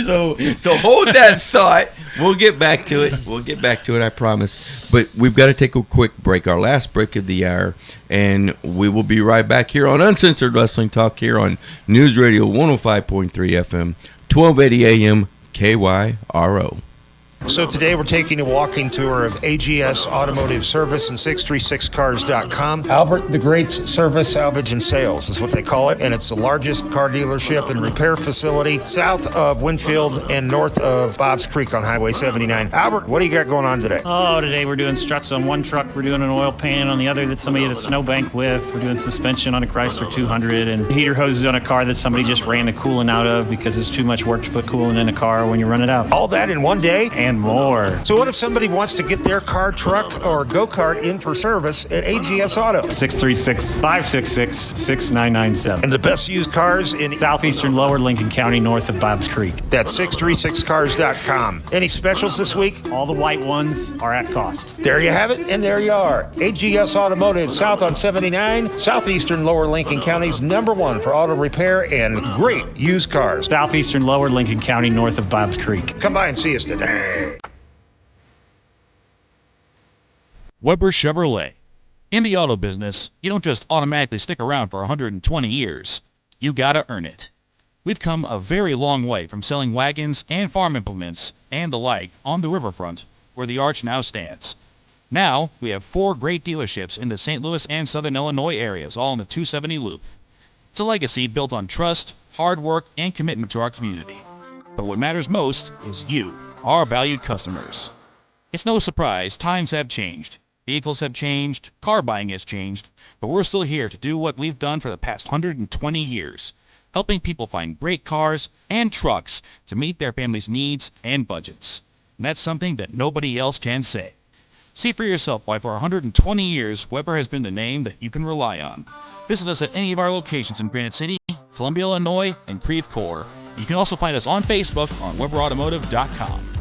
so hold that thought. We'll get back to it. I promise. But we've got to take a quick break, our last break of the hour, and we will be right back here on Uncensored Wrestling Talk here on News Radio 105.3 FM, 1280 AM, KYRO.
So today we're taking a walking tour of AGS Automotive Service and 636cars.com. Albert the Great's Service, Salvage, and Sales is what they call it, and it's the largest car dealership and repair facility south of Winfield and north of Bob's Creek on Highway 79. Albert, what do you got going on today?
Oh, today we're doing struts on one truck. We're doing an oil pan on the other that somebody had a snowbank with. We're doing suspension on a Chrysler 200 and heater hoses on a car that somebody just ran the coolant out of because it's too much work to put coolant in a car when you run it out.
All that in one day?
And more.
So what if somebody wants to get their car, truck, or go-kart in for service at AGS Auto?
636-566-6997.
And the best used cars in
southeastern lower Lincoln County north of Bob's Creek.
That's 636cars.com. Any specials this week?
All the white ones are at cost.
There you have it, and there you are. AGS Automotive, south on 79, southeastern lower Lincoln County's #1 for auto repair and great used cars.
Southeastern lower Lincoln County north of Bob's Creek.
Come by and see us today.
Weber Chevrolet. In the auto business, you don't just automatically stick around for 120 years. You gotta earn it. We've come a very long way from selling wagons and farm implements and the like on the riverfront, where the Arch now stands. Now, we have 4 great dealerships in the St. Louis and Southern Illinois areas, all in the 270 loop. It's a legacy built on trust, hard work, and commitment to our community. But what matters most is you, our valued customers. It's no surprise times have changed. Vehicles have changed, car buying has changed, but we're still here to do what we've done for the past 120 years, helping people find great cars and trucks to meet their family's needs and budgets. And that's something that nobody else can say. See for yourself why for 120 years, Weber has been the name that you can rely on. Visit us at any of our locations in Granite City, Columbia, Illinois, and Creve Coeur. You can also find us on Facebook on WeberAutomotive.com.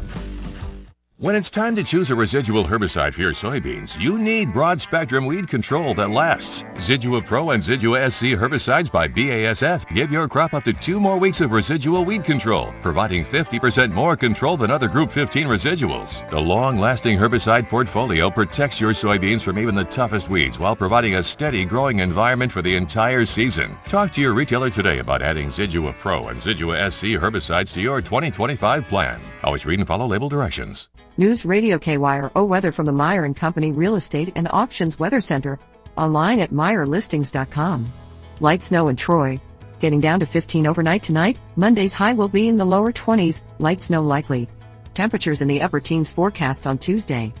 When it's time to choose a residual herbicide for your soybeans, you need broad-spectrum weed control that lasts. Zidua Pro and Zidua SC herbicides by BASF give your crop up to 2 more weeks of residual weed control, providing 50% more control than other Group 15 residuals. The long-lasting herbicide portfolio protects your soybeans from even the toughest weeds while providing a steady growing environment for the entire season. Talk to your retailer today about adding Zidua Pro and Zidua SC herbicides to your 2025 plan. Always read and follow label directions.
News Radio KYRO weather from the Meyer & Company Real Estate and Auctions Weather Center. Online at MeyerListings.com. Light snow in Troy. Getting down to 15 overnight tonight. Monday's high will be in the lower 20s. Light snow likely. Temperatures in the upper teens forecast on Tuesday.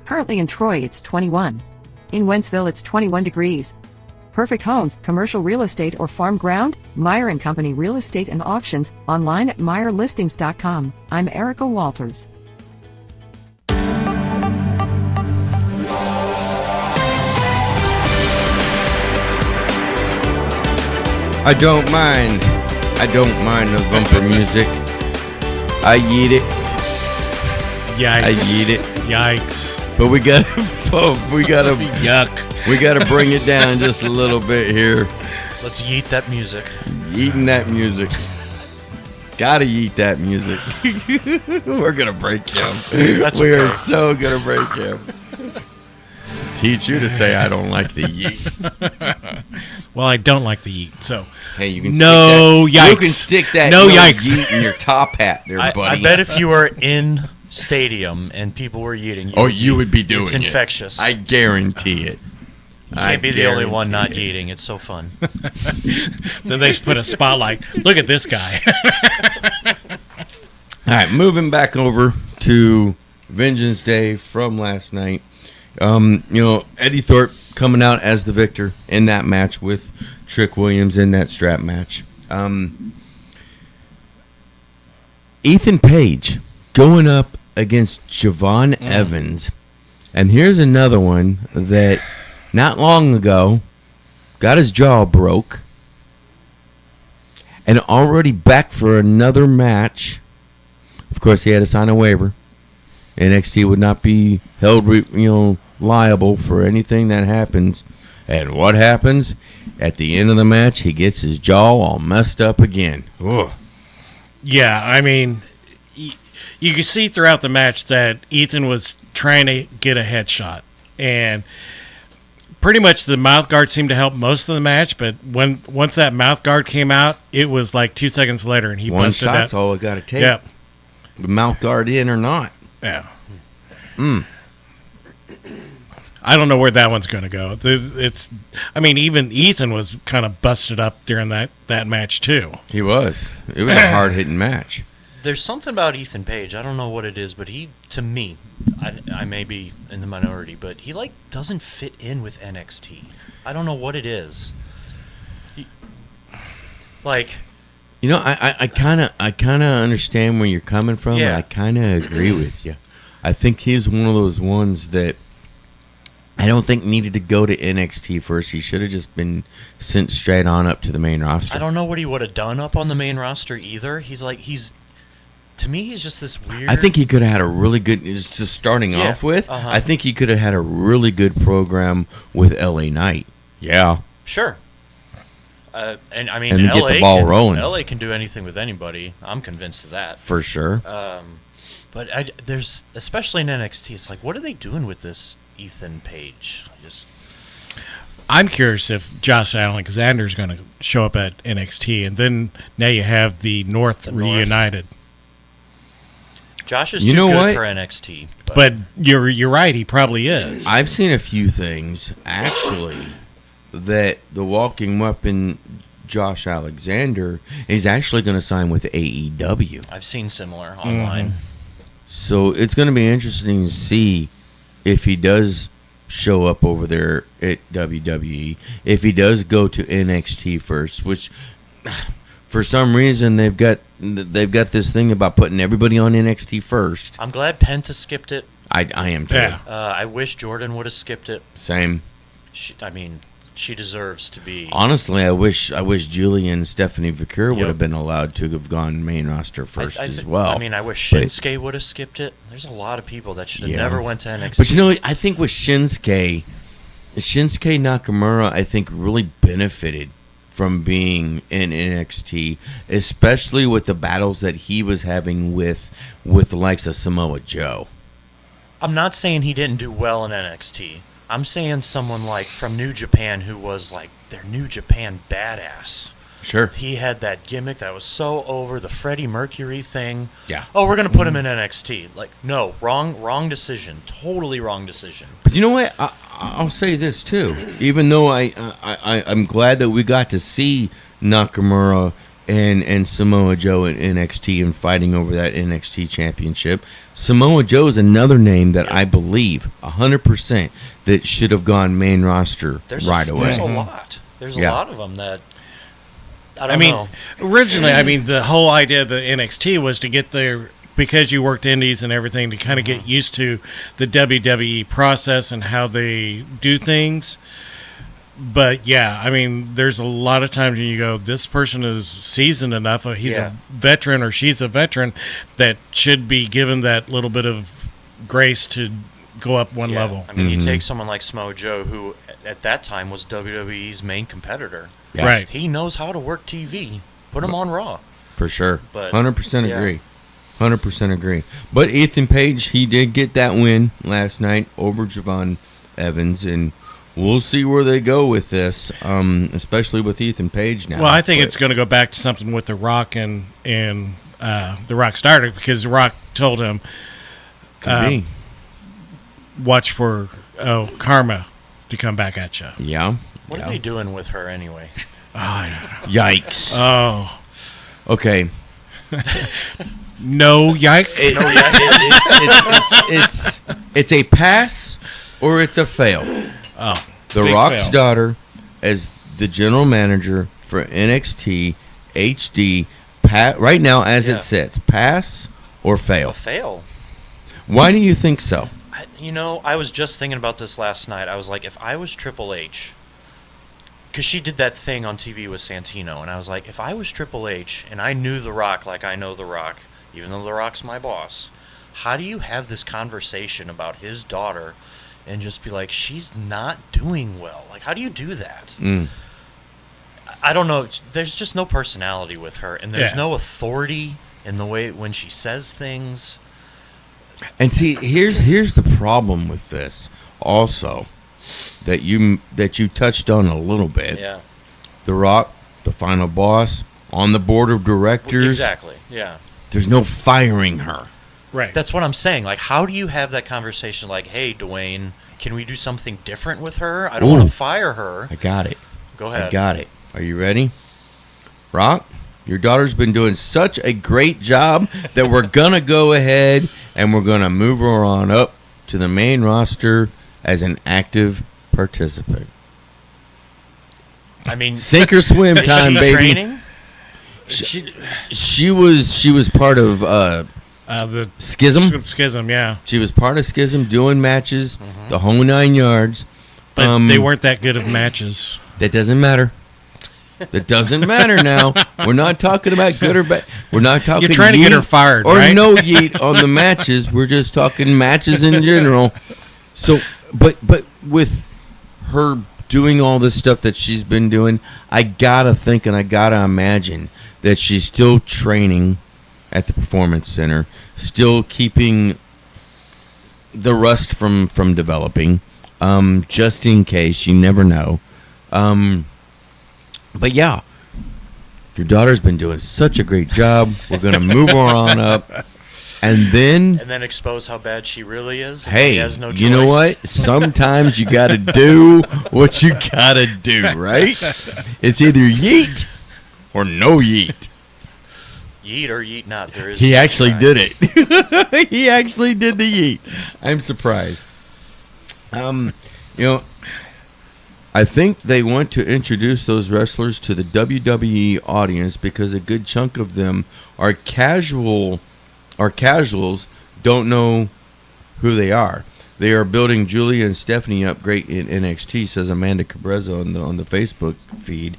Currently in Troy it's 21. In Wentzville it's 21 degrees. Perfect homes, commercial real estate or farm ground? Meyer & Company Real Estate and Auctions. Online at MeyerListings.com. I'm Erica Walters.
I don't mind the bumper music. I yeet it.
Yikes.
I yeet it.
Yikes.
But we gotta
yuck.
We gotta bring it down just a little bit here.
Let's yeet that music.
Yeeting that music. Gotta yeet that music. We're gonna break him. We are so gonna break him. Teach you to say I don't like the yeet.
Well, I don't like the yeet, so
hey, you can
no
stick that,
yikes.
You can stick that
no yikes
yeet in your top hat, there, buddy.
I bet if you were in stadium and people were yeeting,
you would be doing it.
It's infectious.
I guarantee it.
You can't be the only one not yeeting. It's so fun.
Then they put a spotlight. Look at this guy.
All right, moving back over to Vengeance Day from last night. Eddie Thorpe coming out as the victor in that match with Trick Williams in that strap match. Ethan Page going up against Javon Evans. And here's another one that not long ago got his jaw broke and already back for another match. Of course, he had to sign a waiver. NXT would not be held, liable for anything that happens. And what happens? At the end of the match, he gets his jaw all messed up again. Ugh.
Yeah, I mean, you can see throughout the match that Ethan was trying to get a headshot. And pretty much the mouth guard seemed to help most of the match, but once that mouth guard came out, it was like 2 seconds later, and he
One
busted that.
shot's all it got to take.
Yep.
The mouth guard in or not.
Yeah.
Mm.
I don't know where that one's going to go. I mean, even Ethan was kind of busted up during that match too.
He was. It was a hard-hitting match.
There's something about Ethan Page. I don't know what it is, but he, to me, I may be in the minority, but he doesn't fit in with NXT. I don't know what it is.
You know, I kind of understand where you're coming from,
Yeah.
and I kind of agree with you. I think he's one of those ones that I don't think needed to go to NXT first. He should have just been sent straight on up to the main roster.
I don't know what he would have done up on the main roster either. To me, he's just this weird.
I think he could have had a really good, just starting off with, I think he could have had a really good program with LA Knight. Yeah.
Sure. And I mean,
And to
LA
get the ball rolling.
LA can do anything with anybody. I'm convinced of that.
For sure.
But there's, especially in NXT, it's like, what are they doing with this Ethan Page?
I'm curious if Josh Alexander is going to show up at NXT, and then now you have the North reunited.
Josh is
You
too
know
good
what?
for NXT.
But you're right. He probably is.
I've seen a few things, actually, that the walking weapon Josh Alexander is actually going to sign with AEW.
I've seen similar online.
So it's going to be interesting to see if he does show up over there at WWE, if he does go to NXT first, which for some reason they've got this thing about putting everybody on NXT first.
I'm glad Penta skipped it.
I am too.
Yeah.
I wish Jordan would have skipped it.
Same.
She deserves to be.
Honestly, I wish Julie and Stephanie Vaquer would
Yep.
have been allowed to have gone main roster first as well.
I mean, I wish
But-
Shinsuke would have skipped it. There's a lot of people that should have
Yeah.
never went to NXT.
But you know, I think with Shinsuke Nakamura, I think really benefited from being in NXT, especially with the battles that he was having with the likes of Samoa Joe.
I'm not saying he didn't do well in NXT. I'm saying someone like from New Japan who was like their New Japan badass.
Sure.
He had that gimmick that was so over, the Freddie Mercury thing.
Yeah.
Oh, we're going to put him in NXT. Like, no, wrong decision. Totally wrong decision.
But you know what? I'll say this too. Even though I'm glad that we got to see Nakamura and Samoa Joe in NXT and fighting over that NXT championship, Samoa Joe is another name that I believe 100% that should have gone main roster right away.
There's a lot. There's a lot of them that I don't know.
Originally, the whole idea of the NXT was to get there because you worked indies and everything to kind of get used to the WWE process and how they do things. But yeah, there's a lot of times when you go, this person is seasoned enough, or he's a veteran or she's a veteran that should be given that little bit of grace to go up one level.
You take someone like Samoa Joe, who at that time was WWE's main competitor.
Yeah.
Right.
He knows how to work TV. Put him on Raw.
For sure.
But
100%
yeah.
agree. 100% agree. But Ethan Page, he did get that win last night over Javon Evans, and we'll see where they go with this, especially with Ethan Page now.
Well, I think it's going to go back to something with The Rock and The Rock started because The Rock told him,
Could be.
watch for karma to come back at you.
Yeah.
What are they doing with her anyway?
Yikes.
Oh.
Okay.
No yikes.
It's a pass or it's a fail.
Oh.
The
big
Rock's
fail.
daughter as the general manager for NXT HD right now as it sits, pass or fail?
A fail.
Why do you think so?
I was just thinking about this last night. I was like, if I was Triple H, because she did that thing on TV with Santino, and I was like, if I was Triple H and I knew The Rock like I know The Rock, even though The Rock's my boss, how do you have this conversation about his daughter and just be like, she's not doing well? Like, how do you do that? I don't know. There's just no personality with her, and there's no authority in the way when she says things.
And see, here's the problem with this also that you touched on a little bit.
Yeah.
The Rock, the final boss, on the board of directors.
Exactly. Yeah.
There's no firing her.
Right.
That's what I'm saying. Like, how do you have that conversation? Like, hey, Dwayne, can we do something different with her? I don't want to fire her.
I got it.
Go ahead.
I got it. Are you ready? Rock, your daughter's been doing such a great job that we're going to go ahead and we're going to move her on up to the main roster as an active participant.
I mean,
sink or swim time, baby.
Training?
She was part of
the
Schism.
Schism, yeah.
She was part of Schism, doing matches, the whole 9 yards.
But they weren't that good of matches.
That doesn't matter. That doesn't matter now. We're not talking about good or bad. We're not talking.
You're trying to get her fired,
or
right?
no yeet on the matches. We're just talking matches in general. So, but with her doing all this stuff that she's been doing, I gotta think and I gotta imagine that she's still training at the Performance Center, still keeping the rust from developing, just in case. You never know. But yeah, your daughter's been doing such a great job. We're going to move her on up. And then
expose how bad she really is.
Hey,
he has no
you know
choice.
what? Sometimes you got to do what you got to do, right? It's either yeet or no yeet.
Yeet or yeet not. There is.
He
no
actually
try.
did it. He actually did the yeet. I'm surprised. I think they want to introduce those wrestlers to the WWE audience because a good chunk of them are casuals, don't know who they are. They are building Julia and Stephanie up great in NXT, says Amanda Cabrezza on the Facebook feed.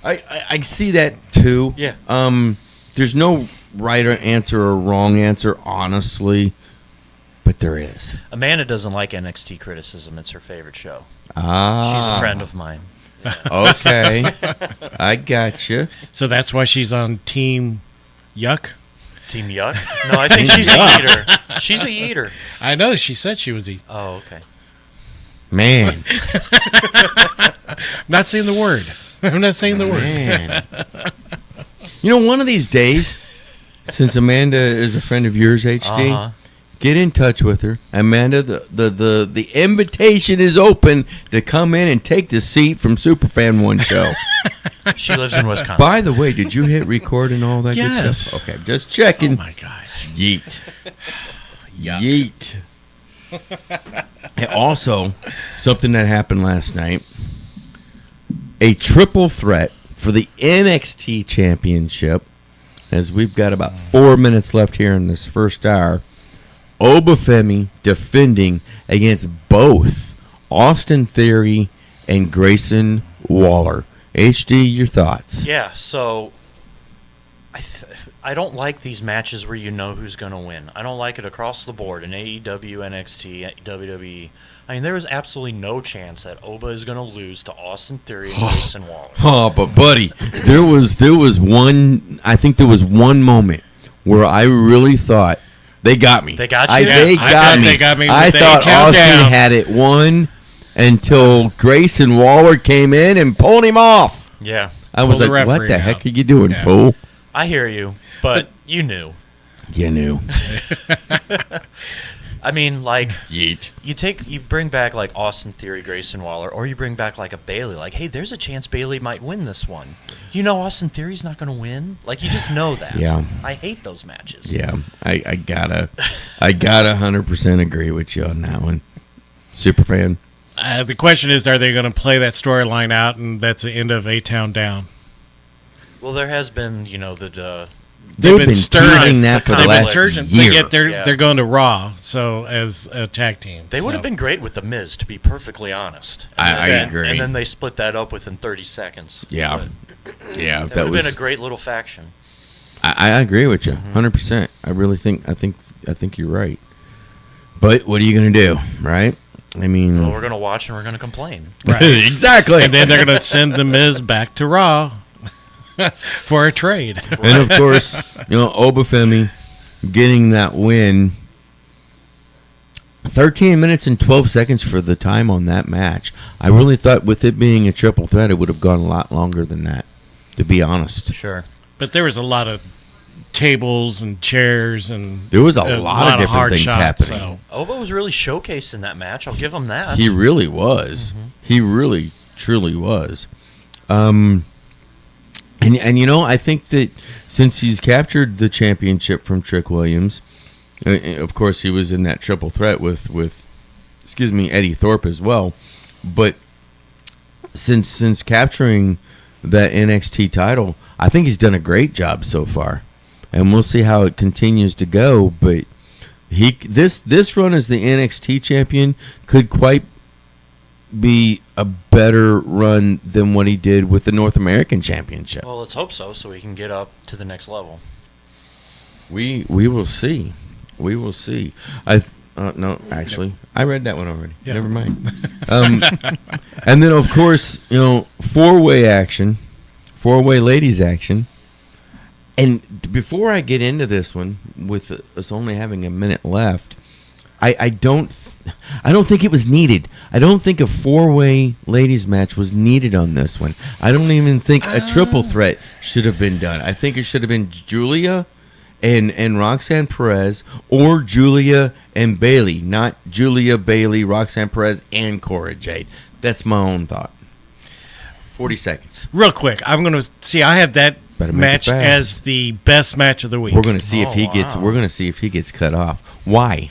I see that too.
Yeah.
There's no right answer or wrong answer, honestly. But there is.
Amanda doesn't like NXT criticism. It's her favorite show.
Ah.
She's a friend of mine.
Okay. I gotcha.
So that's why she's on Team Yuck?
Team Yuck? No, I think she's a eater. She's a eater.
I know. She said she was eating.
Oh, okay.
Man.
Not saying the word. I'm not saying the
Man. You know, one of these days, since Amanda is a friend of yours, HD, get in touch with her. Amanda, the invitation is open to come in and take the seat from Superfan One Show.
She lives in Wisconsin.
By the way, did you hit record and all that good
Yes.
stuff? Okay, just checking.
Oh, my gosh.
Yeet.
Yuck.
Yeet. And also, something that happened last night, a triple threat for the NXT Championship, as we've got about 4 minutes left here in this first hour. Obafemi defending against both Austin Theory and Grayson Waller. HD, your thoughts?
Yeah, so I don't like these matches where you know who's going to win. I don't like it across the board in AEW, NXT, WWE. I mean, there is absolutely no chance that Oba is going to lose to Austin Theory and Grayson Waller.
Oh, but buddy, there was one. I think there was one moment where I really thought they got me.
They got you?
They got me. I thought Austin had it won until Grayson Waller came in and pulled him off.
Yeah.
I was like, what the heck are you doing, fool?
I hear you, but you knew.
You knew.
I mean, like,
Yeet.
You bring back like Austin Theory, Grayson Waller, or you bring back like a Bailey. Like, hey, there's a chance Bailey might win this one. You know, Austin Theory's not going to win. Like, you just know that.
Yeah.
I hate those matches.
Yeah, I gotta 100% agree with you on that one. Superfan.
The question is, are they going to play that storyline out, and that's the end of A-Town Down?
Well, there has been, the
They've been teasing that for the last year.
Yet they're going to Raw, so as a tag team.
They would have been great with The Miz, to be perfectly honest.
I agree.
And then they split that up within 30 seconds.
Yeah. Yeah,
that would have been a great little faction.
I agree with you, 100%. I really think you're right. But what are you going to do, right? I mean,
well, we're going to watch and we're going to complain.
Right. Exactly.
And then they're going to send The Miz back to Raw for a trade.
And of course, Obafemi getting that win. 13 minutes and 12 seconds for the time on that match. I really thought with it being a triple threat, it would have gone a lot longer than that, to be honest.
Sure.
But there was a lot of tables and chairs, and
there was a lot of different
hard
things
shots,
happening.
Oba was really showcased in that match. I'll give him that.
He really was. He really, truly was. And I think that since he's captured the championship from Trick Williams, of course he was in that triple threat with Eddie Thorpe as well, but since capturing that NXT title, I think he's done a great job so far, and we'll see how it continues to go. But this run as the NXT champion could quite be a better run than what he did with the North American Championship.
Well, let's hope so he can get up to the next level.
We will see. We will see. No, actually, I read that one already.
Yeah.
Never mind. And then, of course, four-way ladies action. And before I get into this one, with us only having a minute left, I don't think it was needed. I don't think a four-way ladies match was needed on this one. I don't even think a triple threat should have been done. I think it should have been Julia and Roxanne Perez, or Julia and Bayley, not Julia, Bayley, Roxanne Perez, and Cora Jade. That's my own thought. 40 seconds.
Real quick, I'm going to see. I have that match as the best match of the week.
We're going to see if he gets. We're going to see if he gets cut off. Why?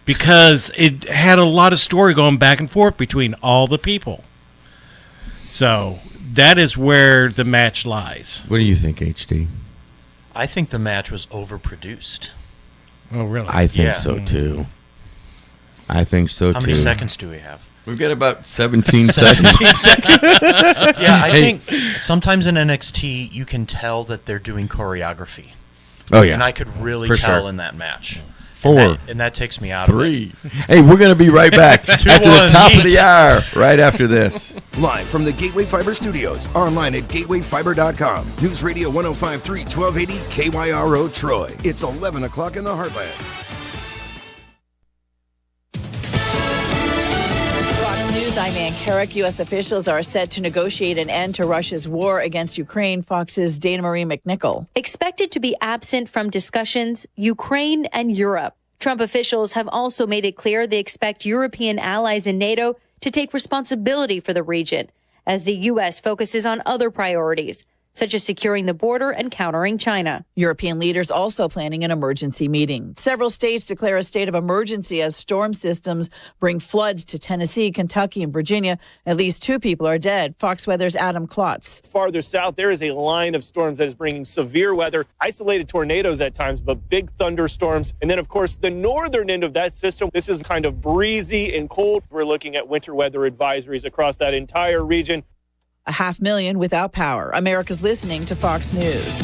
Because it had a lot of story going back and forth between all the people. So that is where the match lies.
What do you think, HD?
I think the match was overproduced.
Oh, really?
I think so too. I think so too.
How many seconds do we have?
We've got about 17 seconds.
Yeah, I think sometimes in NXT you can tell that they're doing choreography.
Oh yeah,
and I could really tell in that match.
4,
and that takes me out
3.
of it.
Hey, we're going to be right back after the top of the hour, right after this.
Live from the Gateway Fiber Studios, online at gatewayfiber.com. News Radio 105.3, 1280 KYRO Troy. It's 11 o'clock in the Heartland.
Fox News, I'm Ann Carrick. U.S. officials are set to negotiate an end to Russia's war against Ukraine. Fox's Dana Marie McNichol.
Expected to be absent from discussions, Ukraine and Europe. Trump officials have also made it clear they expect European allies in NATO to take responsibility for the region as the U.S. focuses on other priorities, such as securing the border and countering China.
European leaders also planning an emergency meeting. Several states declare a state of emergency as storm systems bring floods to Tennessee, Kentucky, and Virginia. At least 2 people are dead. Fox Weather's Adam Klotz.
Farther south, there is a line of storms that is bringing severe weather, isolated tornadoes at times, but big thunderstorms. And then, of course, the northern end of that system, this is kind of breezy and cold. We're looking at winter weather advisories across that entire region.
500,000 without power. America's listening to Fox News.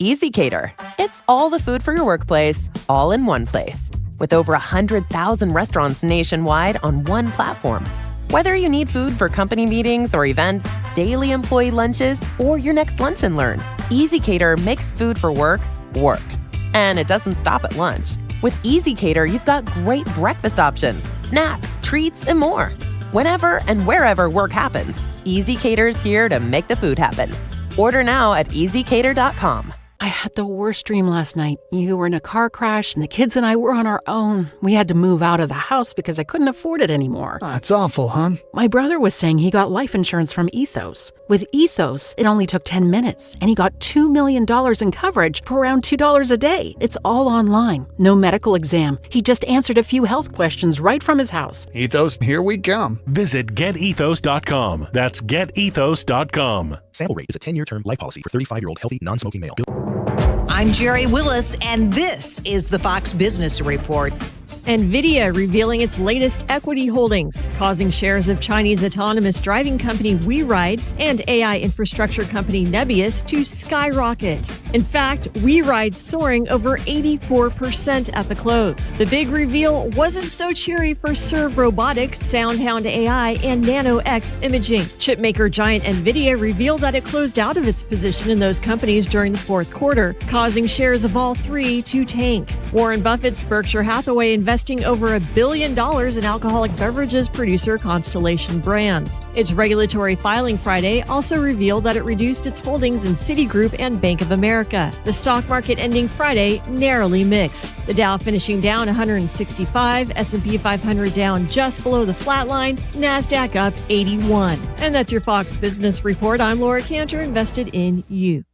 EasyCater. It's all the food for your workplace, all in one place. With over 100,000 restaurants nationwide on one platform. Whether you need food for company meetings or events, daily employee lunches, or your next lunch and learn, EasyCater makes food for work, work. And it doesn't stop at lunch. With EasyCater, you've got great breakfast options, snacks, treats, and more. Whenever and wherever work happens, EasyCater's here to make the food happen. Order now at easycater.com.
I had the worst dream last night. You were in a car crash, and the kids and I were on our own. We had to move out of the house because I couldn't afford it anymore.
That's awful, hon.
My brother was saying he got life insurance from Ethos. With Ethos, it only took 10 minutes, and he got $2 million in coverage for around $2 a day. It's all online. No medical exam. He just answered a few health questions right from his house.
Ethos, here we come.
Visit GetEthos.com. That's GetEthos.com.
Sample rate is a 10-year term life policy for 35-year-old healthy, non-smoking male.
I'm Jerry Willis, and this is the Fox Business Report.
NVIDIA revealing its latest equity holdings, causing shares of Chinese autonomous driving company WeRide and AI infrastructure company Nebius to skyrocket. In fact, WeRide soaring over 84% at the close. The big reveal wasn't so cheery for Serve Robotics, SoundHound AI, and NanoX Imaging. Chipmaker giant NVIDIA revealed that it closed out of its position in those companies during the fourth quarter, causing shares of all three to tank. Warren Buffett's Berkshire Hathaway investment divesting over $1 billion in alcoholic beverages producer Constellation Brands. Its regulatory filing Friday also revealed that it reduced its holdings in Citigroup and Bank of America. The stock market ending Friday narrowly mixed. The Dow finishing down 165, S&P 500 down just below the flat line, NASDAQ up 81. And that's your Fox Business Report. I'm Laura Cantor, invested in you.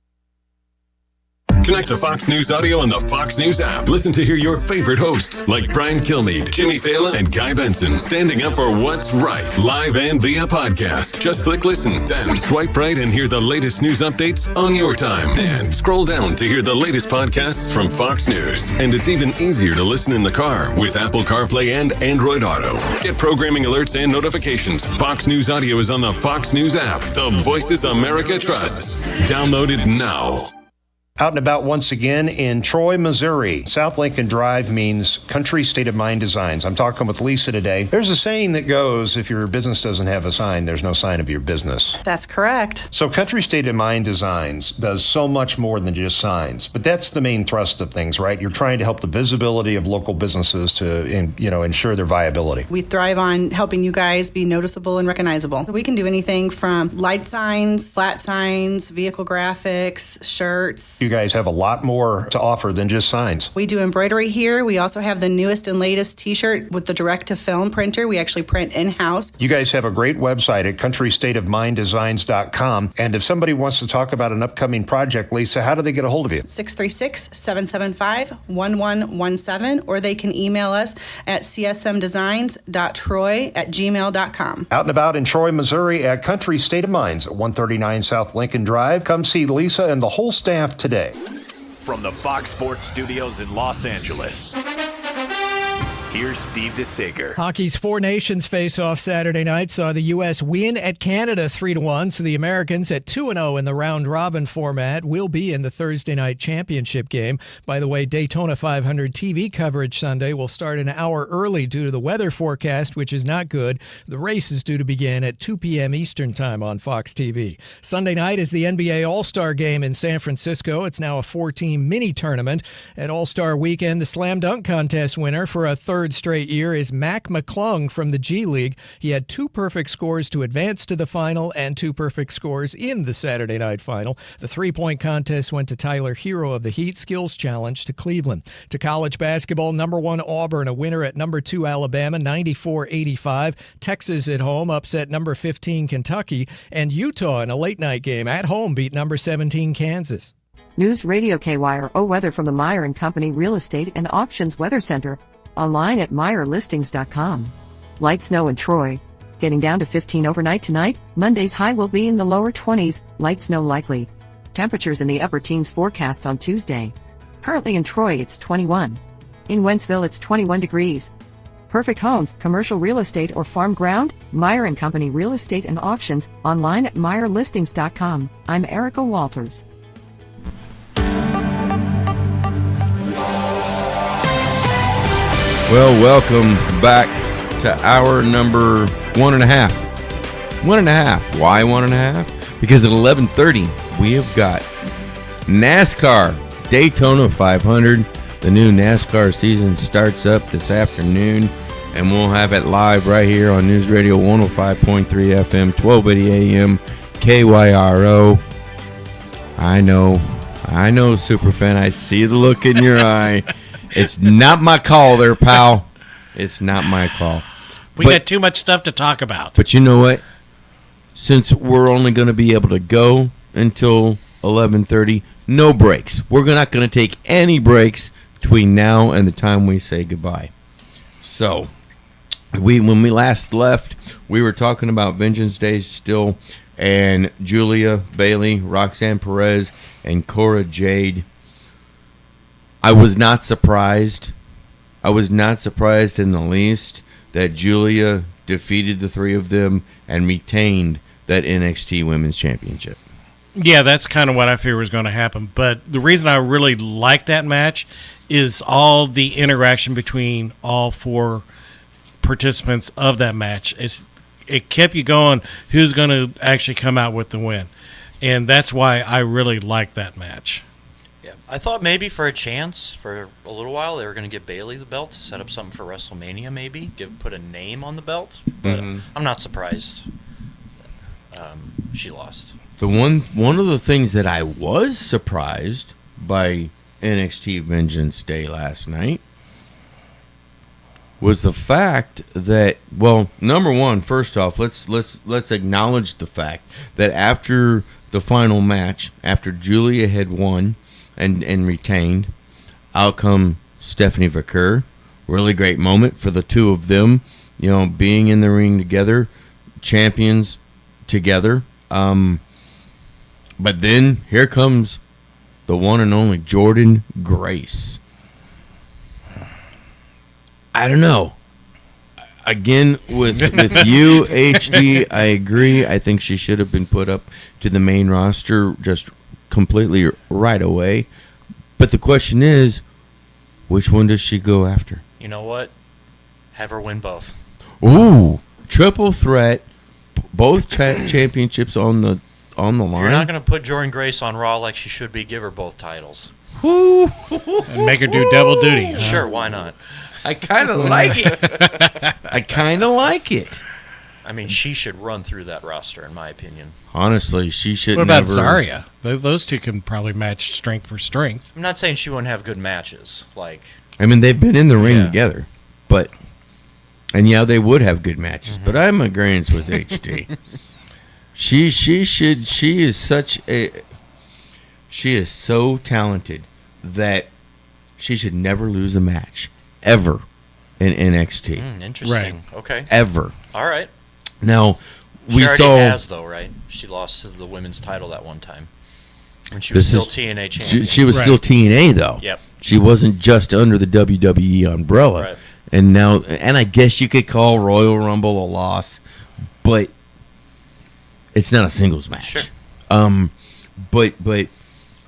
Connect to Fox News Audio on the Fox News app. Listen to hear your favorite hosts like Brian Kilmeade, Jimmy Fallon, and Guy Benson standing up for what's right, live and via podcast. Just click listen, then swipe right and hear the latest news updates on your time. And scroll down to hear the latest podcasts from Fox News. And it's even easier to listen in the car with Apple CarPlay and Android Auto. Get programming alerts and notifications. Fox News Audio is on the Fox News app. The Voices America trusts. Download it now.
Out and about once again in Troy, Missouri. South Lincoln Drive means Country State of Mind Designs. I'm talking with Lisa today. There's a saying that goes, if your business doesn't have a sign, there's no sign of your business.
That's correct.
So Country State of Mind Designs does so much more than just signs. But that's the main thrust of things, right? You're trying to help the visibility of local businesses to, ensure their viability.
We thrive on helping you guys be noticeable and recognizable. We can do anything from light signs, flat signs, vehicle graphics, shirts.
You guys have a lot more to offer than just signs.
We do embroidery here. We also have the newest and latest t-shirt with the direct-to-film printer. We actually print in-house.
You guys have a great website at countrystateofminddesigns.com. And if somebody wants to talk about an upcoming project, Lisa, how do they get a hold of you?
636-775-1117, or they can email us at csmdesigns.troy@gmail.com.
Out and about in Troy, Missouri at Country State of Minds at 139 South Lincoln Drive. Come see Lisa and the whole staff today.
From the Fox Sports Studios in Los Angeles, here's Steve DeSager.
Hockey's Four Nations face-off Saturday night saw the U.S. win at Canada 3-1, so the Americans at 2-0 in the round-robin format will be in the Thursday night championship game. By the way, Daytona 500 TV coverage Sunday will start an hour early due to the weather forecast, which is not good. The race is due to begin at 2 p.m. Eastern Time on Fox TV. Sunday night is the NBA All-Star Game in San Francisco. It's now a 4-team mini-tournament. At All-Star Weekend, the Slam Dunk Contest winner for a third straight year is Mac McClung from the G League. He had 2 perfect scores to advance to the final and 2 perfect scores in the Saturday night final. The three-point contest went to Tyler Hero of the Heat Skills Challenge to Cleveland. To college basketball, number 1 Auburn, a winner at number 2 Alabama, 94-85. Texas at home upset number 15 Kentucky. And Utah in a late-night game at home beat number 17 Kansas.
News Radio KYRO weather from the Meyer & Company Real Estate and Auctions Weather Center. Online at MeyerListings.com. Light snow in Troy. Getting down to 15 overnight tonight. Monday's high will be in the lower 20s. Light snow likely. Temperatures in the upper teens forecast on Tuesday. Currently in Troy it's 21. In Wentzville it's 21 degrees. Perfect homes, commercial real estate or farm ground? Meyer & Company Real Estate and Auctions. Online at MeyerListings.com. I'm Erica Walters.
Well, welcome back to hour number 1.5. 1.5. Why 1.5? Because at 11:30 we have got NASCAR Daytona 500. The new NASCAR season starts up this afternoon, and we'll have it live right here on News Radio 105.3 FM, 1280 AM, KYRO. I know, Superfan. I see the look in your eye. It's not my call there, pal. It's not my call.
We got too much stuff to talk about.
But you know what? Since we're only going to be able to go until 11:30, no breaks. We're not going to take any breaks between now and the time we say goodbye. So, when we last left, we were talking about Vengeance Day still, and Julia Bailey, Roxanne Perez, and Cora Jade. I was not surprised. I was not surprised in the least that Julia defeated the three of them and retained that NXT Women's Championship.
Yeah, that's kind of what I fear was going to happen. But the reason I really like that match is all the interaction between all four participants of that match. It kept you going, who's going to actually come out with the win. And that's why I really like that match.
Yeah, I thought maybe for a chance, for a little while, they were going to give Bayley the belt to set up something for WrestleMania, maybe put a name on the belt. But I'm not surprised she lost.
The one of the things that I was surprised by NXT Vengeance Day last night was the fact that, well, number one, first off, let's acknowledge the fact that after the final match, after Julia had won and retained, out come Stephanie Vaquer. Really great moment for the two of them, being in the ring together, champions together. But then here comes the one and only Jordynne Grace. I don't know. Again, with you, HD, I agree. I think she should have been put up to the main roster just completely right away. But the question is, which one does she go after?
You know what? Have her win both.
Ooh, triple threat, both championships on the line.
If you're not going to put Jordynne Grace on Raw like she should be, give her both titles.
And make her do double duty.
Sure, why not?
I kind of like it.
I mean, she should run through that roster, in my opinion.
Honestly, she should
never... What about
never...
Zarya? Those two can probably match strength for strength.
I'm not saying she wouldn't have good matches.
I mean, they've been in the ring together, but... And yeah, they would have good matches, but I'm agreeing with HD. She is so talented that she should never lose a match. Ever in NXT.
Interesting. Right. Okay.
Ever.
All right.
Now,
she already has, though, right? She lost to the women's title that one time when she was still TNA champion.
She was still TNA, though.
Yep.
She wasn't just under the WWE umbrella.
Right.
And now, and I guess you could call Royal Rumble a loss, but it's not a singles match.
Sure.
But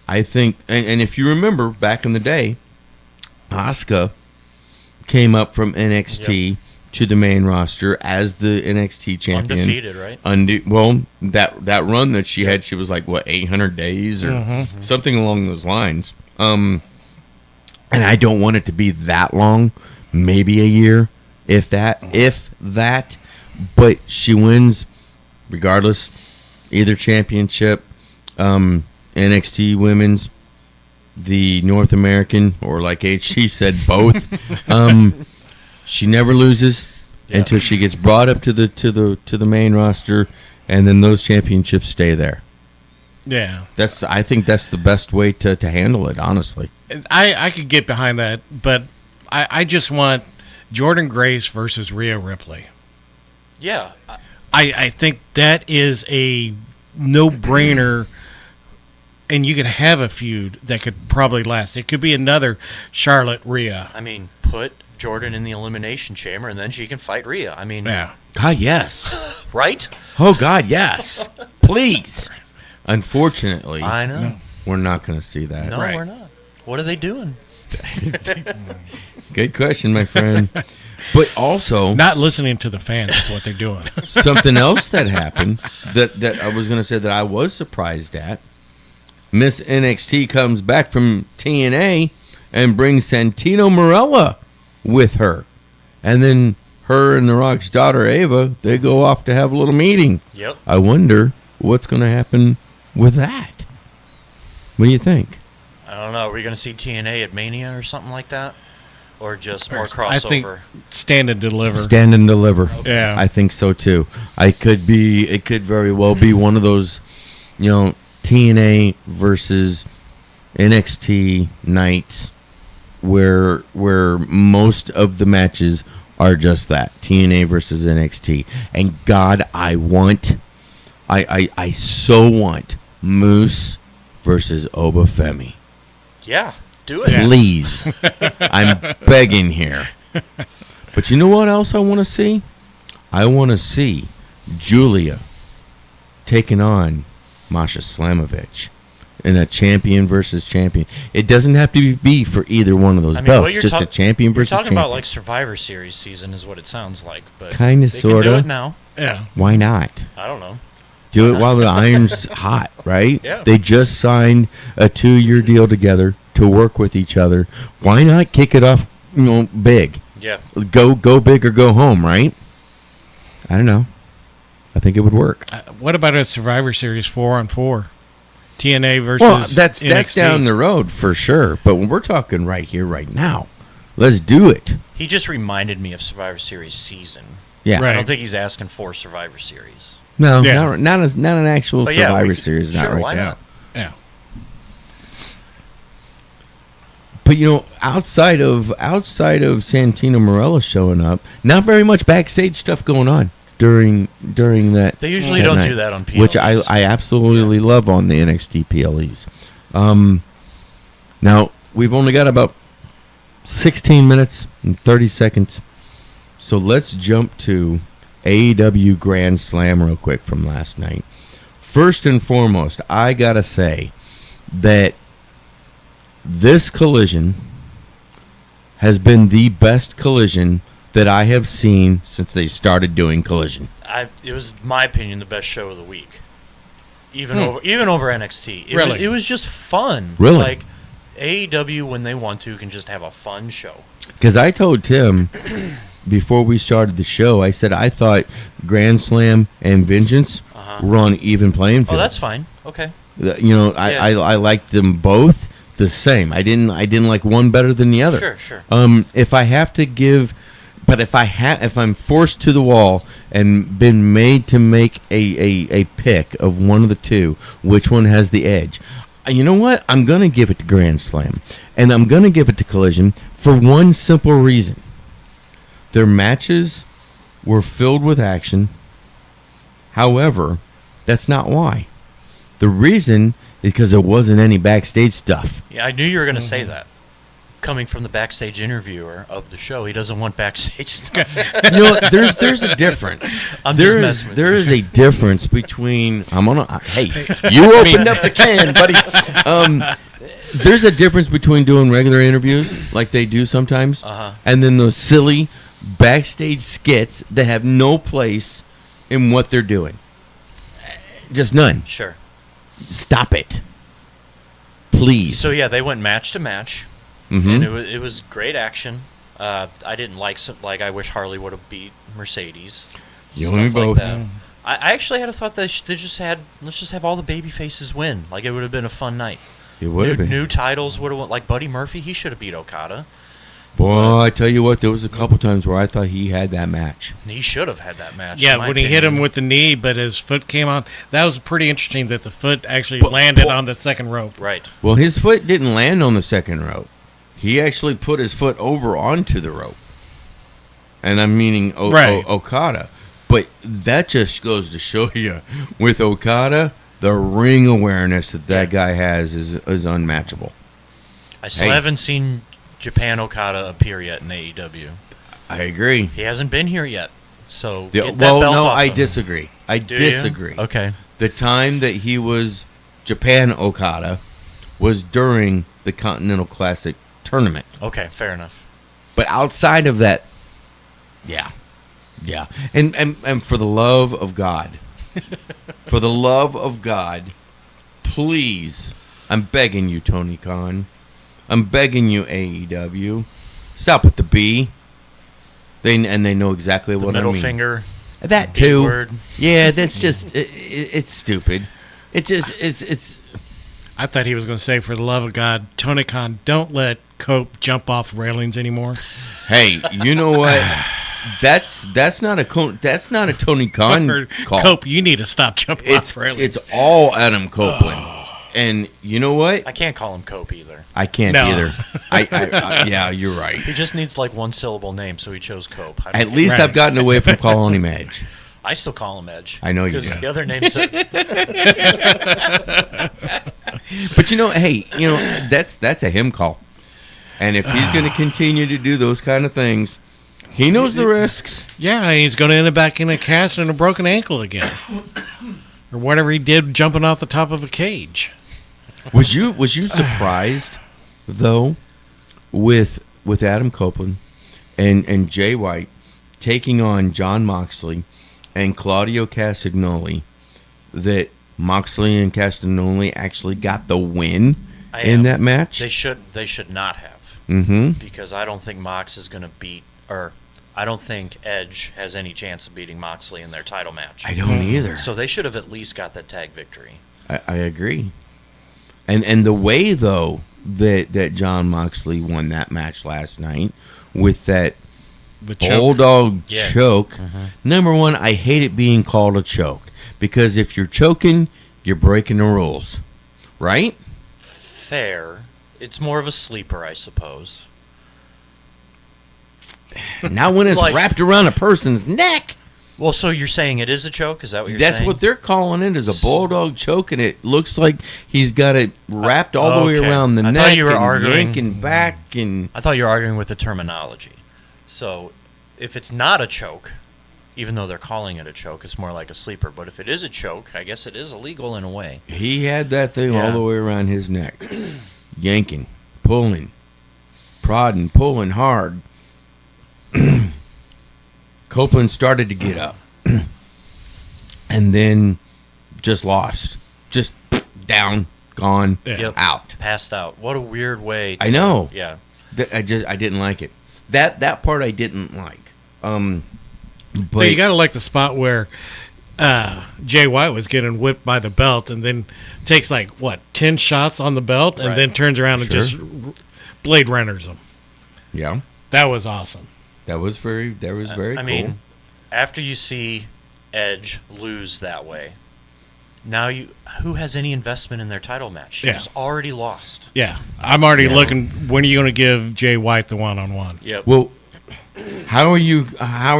I think, and if you remember back in the day, Asuka came up from NXT to the main roster as the NXT champion.
Undefeated, right?
Well, that run that she had, she was like, 800 days or something along those lines. And I don't want it to be that long, maybe a year, if that. But she wins regardless, either championship, NXT Women's, the North American, or like HC said, both. She never loses until she gets brought up to the main roster, and then those championships stay there.
Yeah,
I think that's the best way to handle it. Honestly,
I could get behind that, but I just want Jordynne Grace versus Rhea Ripley.
Yeah,
I think that is a no-brainer. And you could have a feud that could probably last. It could be another Charlotte Rhea.
I mean, put Jordynne in the Elimination Chamber, and then she can fight Rhea. I mean,
God, yes.
Right?
Oh, God, yes. Please. Unfortunately,
I know
we're not going to see that.
No, we're not. What are they doing?
Good question, my friend. But also,
not listening to the fans is what they're doing.
Something else that happened that I was going to say that I was surprised at. Miss NXT comes back from TNA and brings Santino Marella with her. And then her and The Rock's daughter, Ava, they go off to have a little meeting.
Yep.
I wonder what's going to happen with that. What do you think?
I don't know. Are we going to see TNA at Mania or something like that? Or just more crossover?
I think stand and deliver.
Stand and deliver.
Okay. Yeah.
I think so, too. It could very well be one of those, TNA versus NXT nights where most of the matches are just that, TNA versus NXT. And God, I so want Moose versus Obafemi.
Yeah, do it.
Please. I'm begging here. But you know what else I want to see? I want to see Julia taking on Masha Slamovich in a champion versus champion. It doesn't have to be for either one of those belts. Just a champion versus champion.
You're talking about like Survivor Series season is what it sounds like. But
kind of, sort of.
Do it now.
Yeah.
Why not?
I don't know.
Do it while the iron's hot, right?
Yeah.
They just signed a 2-year deal together to to work with each other, why not kick it off, big?
Yeah.
Go big or go home, right? I don't know. I think it would work.
What about a Survivor Series 4-on-4? TNA versus
Well, that's
NXT?
down the road for sure. But when we're talking right here, right now, let's do it.
He just reminded me of Survivor Series season.
Yeah.
I
Right.
don't think he's asking for Survivor Series.
No, not an actual
But yeah,
Survivor Series. Not
sure,
right
why
now.
not?
Yeah.
But outside of Santino Marella showing up, not very much backstage stuff going on during that.
They usually
that
don't
night,
do that on
which
PLEs.
I absolutely love on the NXT PLEs. Now we've only got about 16 minutes and 30 seconds, so let's jump to AEW Grand Slam real quick from last night. First and foremost, I gotta say that this collision has been the best collision that I have seen since they started doing collision.
It was, in my opinion, the best show of the week. Even over NXT. It was just fun.
Really?
Like, AEW, when they want to, can just have a fun show.
Because I told Tim before we started the show, I said I thought Grand Slam and Vengeance were on even playing field.
Oh, that's fine. Okay.
I liked them both the same. I didn't like one better than the other.
Sure.
If I have to give, but if I'm forced to the wall and been made to make a pick of one of the two, which one has the edge? You know what? I'm gonna give it to Grand Slam, and I'm gonna give it to Collision for one simple reason. Their matches were filled with action. However, that's not why. The reason is because there wasn't any backstage stuff.
Yeah, I knew you were going to say that. Coming from the backstage interviewer of the show, he doesn't want backstage stuff.
There's a difference. There is a difference between. Hey, you opened up the can, buddy. There's a difference between doing regular interviews like they do sometimes, and then those silly backstage skits that have no place in what they're doing. Just none.
Sure.
Stop it, please.
So yeah, they went match to match, and it was great action. I didn't like I wish Harley would have beat Mercedes.
You and me both.
That. I actually had a thought that let's just have all the baby faces win. Like, it would have been a fun night.
It would have been.
New titles would have won. Like Buddy Murphy, he should have beat Okada.
Boy, I tell you what, there was a couple times where I thought he had that match.
He should have had that match.
Yeah, when he hit him with the knee, but his foot came on. That was pretty interesting that the foot actually landed on the second rope.
Right.
Well, his foot didn't land on the second rope. He actually put his foot over onto the rope. And I'm meaning Okada. But that just goes to show you, with Okada, the ring awareness that guy has is unmatchable.
I still haven't seen Japan Okada appear yet in AEW.
I agree.
He hasn't been here yet. So
I disagree. I disagree.
Okay.
The time that he was Japan Okada was during the Continental Classic tournament.
Okay, fair enough.
But outside of that, yeah. And for the love of God, please, I'm begging you, Tony Khan. I'm begging you, AEW. Stop with the B. They know exactly what I mean.
Middle finger.
That too.
Word.
Yeah, that's just it's stupid. It's.
I thought he was going to say, for the love of God, Tony Khan, don't let Cope jump off railings anymore.
Hey, you know what? That's not a Tony Khan call.
Cope, you need to stop jumping off railings.
It's all Adam Copeland. And you know what?
I can't call him Cope either.
I can't either. I yeah, you're right.
He just needs like one syllable name, so he chose Cope.
At least I've gotten away from calling him Edge.
I still call him Edge.
I know you do.
Because the other names.
But hey, that's a him call. And if he's going to continue to do those kind of things, he knows the risks.
Yeah, and he's going to end up back in a cast and a broken ankle again. Or whatever he did jumping off the top of a cage.
Was you surprised though with Adam Copeland and Jay White taking on Jon Moxley and Claudio Castagnoli, that Moxley and Castagnoli actually got the win in that match.
They should not have.
Mm-hmm.
Because I don't think Mox is going to beat, or I don't think Edge has any chance of beating Moxley in their title match.
I don't either.
So they should have at least got that tag victory.
I agree. And the way, though, that John Moxley won that match last night with that bulldog choke.
Mm-hmm.
Number one, I hate it being called a choke. Because if you're choking, you're breaking the rules. Right?
Fair. It's more of a sleeper, I suppose.
Now when it's wrapped around a person's neck.
Well, so you're saying it is a choke? Is that what you're
That's
saying?
what they're calling it, is a bulldog choke, and it looks like he's got it wrapped all the way around the neck,
thought you were
and
arguing,
yanking back. And
I thought you were arguing with the terminology. So if it's not a choke, even though they're calling it a choke, it's more like a sleeper. But if it is a choke, I guess it is illegal in a way.
he had that thing all the way around his neck, yanking, pulling, prodding, pulling hard. Copeland started to get up and then just lost. Just down, gone, out.
Passed out. What a weird way
I know.
Yeah.
I didn't like it. That part I didn't like.
But
But
you got to like the spot where Jay White was getting whipped by the belt and then takes 10 shots on the belt and then turns around and just Blade Runners him.
Yeah.
That was awesome.
That was very cool.
I mean, after you see Edge lose that way, now who has any investment in their title match? He's already lost.
Yeah. I'm already looking, when are you going to give Jay White the one-on-one?
Yep.
Well, how are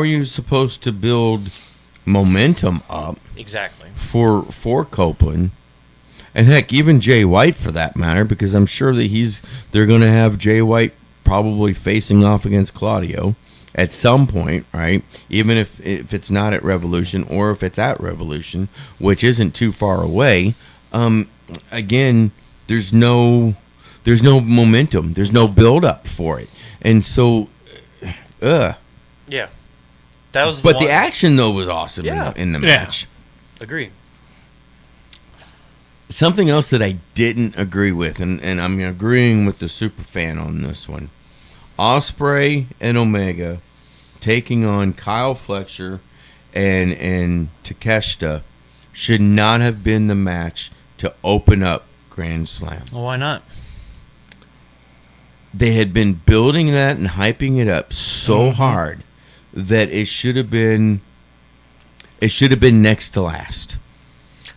you supposed to build momentum up
Exactly.
for Copeland? And heck, even Jay White for that matter, because I'm sure that they're going to have Jay White probably facing off against Claudio at some point, right? Even if it's not at Revolution or if it's at Revolution, which isn't too far away. Again, there's no momentum. There's no build up for it, and so,
Yeah. That was.
But the action though was awesome in the match.
Agree.
Something else that I didn't agree with, and I'm agreeing with the super fan on this one. Ospreay and Omega taking on Kyle Fletcher and Takeshita should not have been the match to open up Grand Slam.
Well, why not?
They had been building that and hyping it up so hard that it should have been next to last.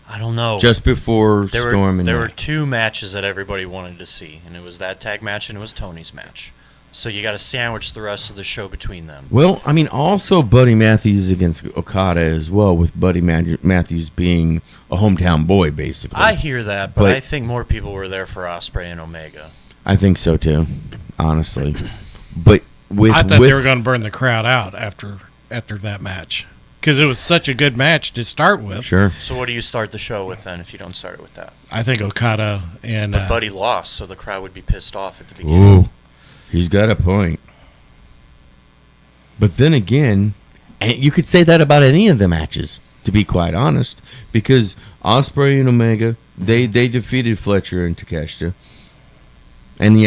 I don't know.
Just before Storm and
there were
Knight.
two matches that everybody wanted to see, and it was that tag match and it was Tony's match. So you got to sandwich the rest of the show between them.
Well, I mean, also Buddy Matthews against Okada as well, with Buddy Matthews being a hometown boy, basically.
I hear that, but I think more people were there for Ospreay and Omega.
I think so too, honestly. But
I thought they were going to burn the crowd out after that match because it was such a good match to start with.
Sure.
So what do you start the show with then if you don't start it with that?
I think Okada and
But Buddy lost, so the crowd would be pissed off at the beginning.
Ooh, he's got a point. But then again, and you could say that about any of the matches, to be quite honest, because Ospreay and Omega, they defeated Fletcher and Takeshita. And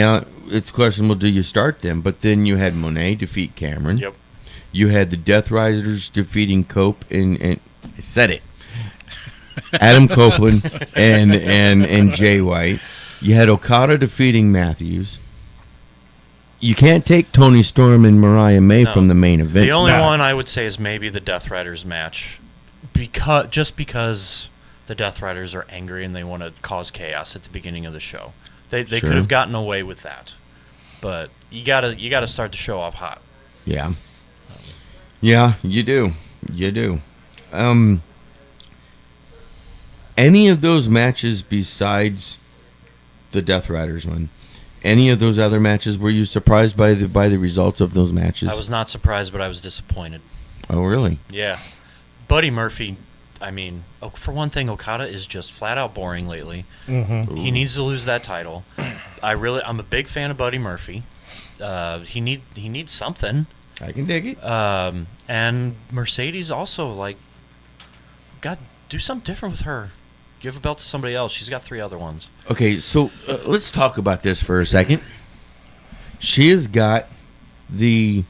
it's questionable, do you start them? But then you had Monet defeat Cameron.
Yep.
You had the Death Riders defeating Cope and I said it. Adam Copeland and Jay White. You had Okada defeating Matthews. You can't take Tony Storm and Mariah May from the main event.
The only one I would say is maybe the Death Riders match, because the Death Riders are angry and they want to cause chaos at the beginning of the show. They could have gotten away with that, but you gotta start the show off hot.
Yeah. Yeah, you do. You do. Any of those matches besides the Death Riders one, any of those other matches, were you surprised by the results of those matches?
I was not surprised, but I was disappointed.
Oh, really?
Yeah. Buddy Murphy, I mean, for one thing, Okada is just flat out boring lately.
Mm-hmm.
He needs to lose that title. I'm a big fan of Buddy Murphy. He needs something.
I can dig it.
And Mercedes also, God, do something different with her. Give a belt to somebody else. She's got 3 other ones.
Okay, so let's talk about this for a second. She has got the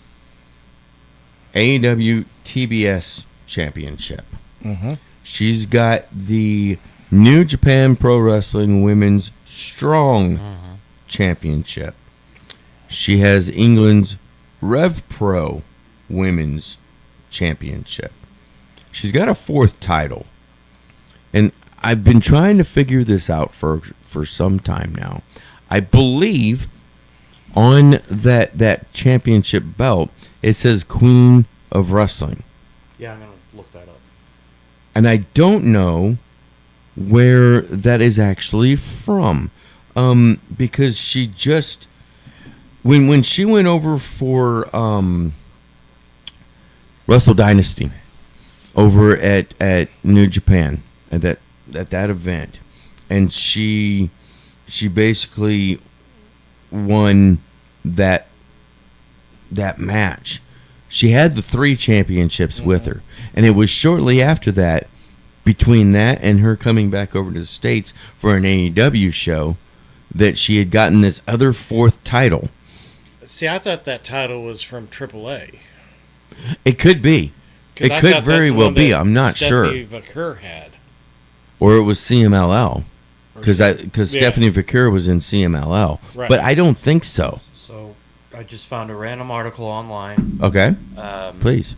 AEW TBS Championship.
Mm-hmm.
She's got the New Japan Pro Wrestling Women's Strong Championship. She has England's Rev Pro Women's Championship. She's got a 4th title. And I've been trying to figure this out for some time now. I believe on that championship belt, it says Queen of Wrestling.
Yeah, I'm going to look that up.
And I don't know where that is actually from. Because she just... When she went over for Wrestle Dynasty over at New Japan, at that event, and she basically won that match. She had the 3 championships with her, and it was shortly after that, between that and her coming back over to the States for an AEW show, that she had gotten this other 4th title.
See, I thought that title was from AAA.
It could be. It could very well be. I'm not sure.
Stephanie Vaquer had.
Or it was CMLL, because Stephanie Vaquer was in CMLL.
Right.
But I don't think so.
So I just found a random article online.
Okay. Please.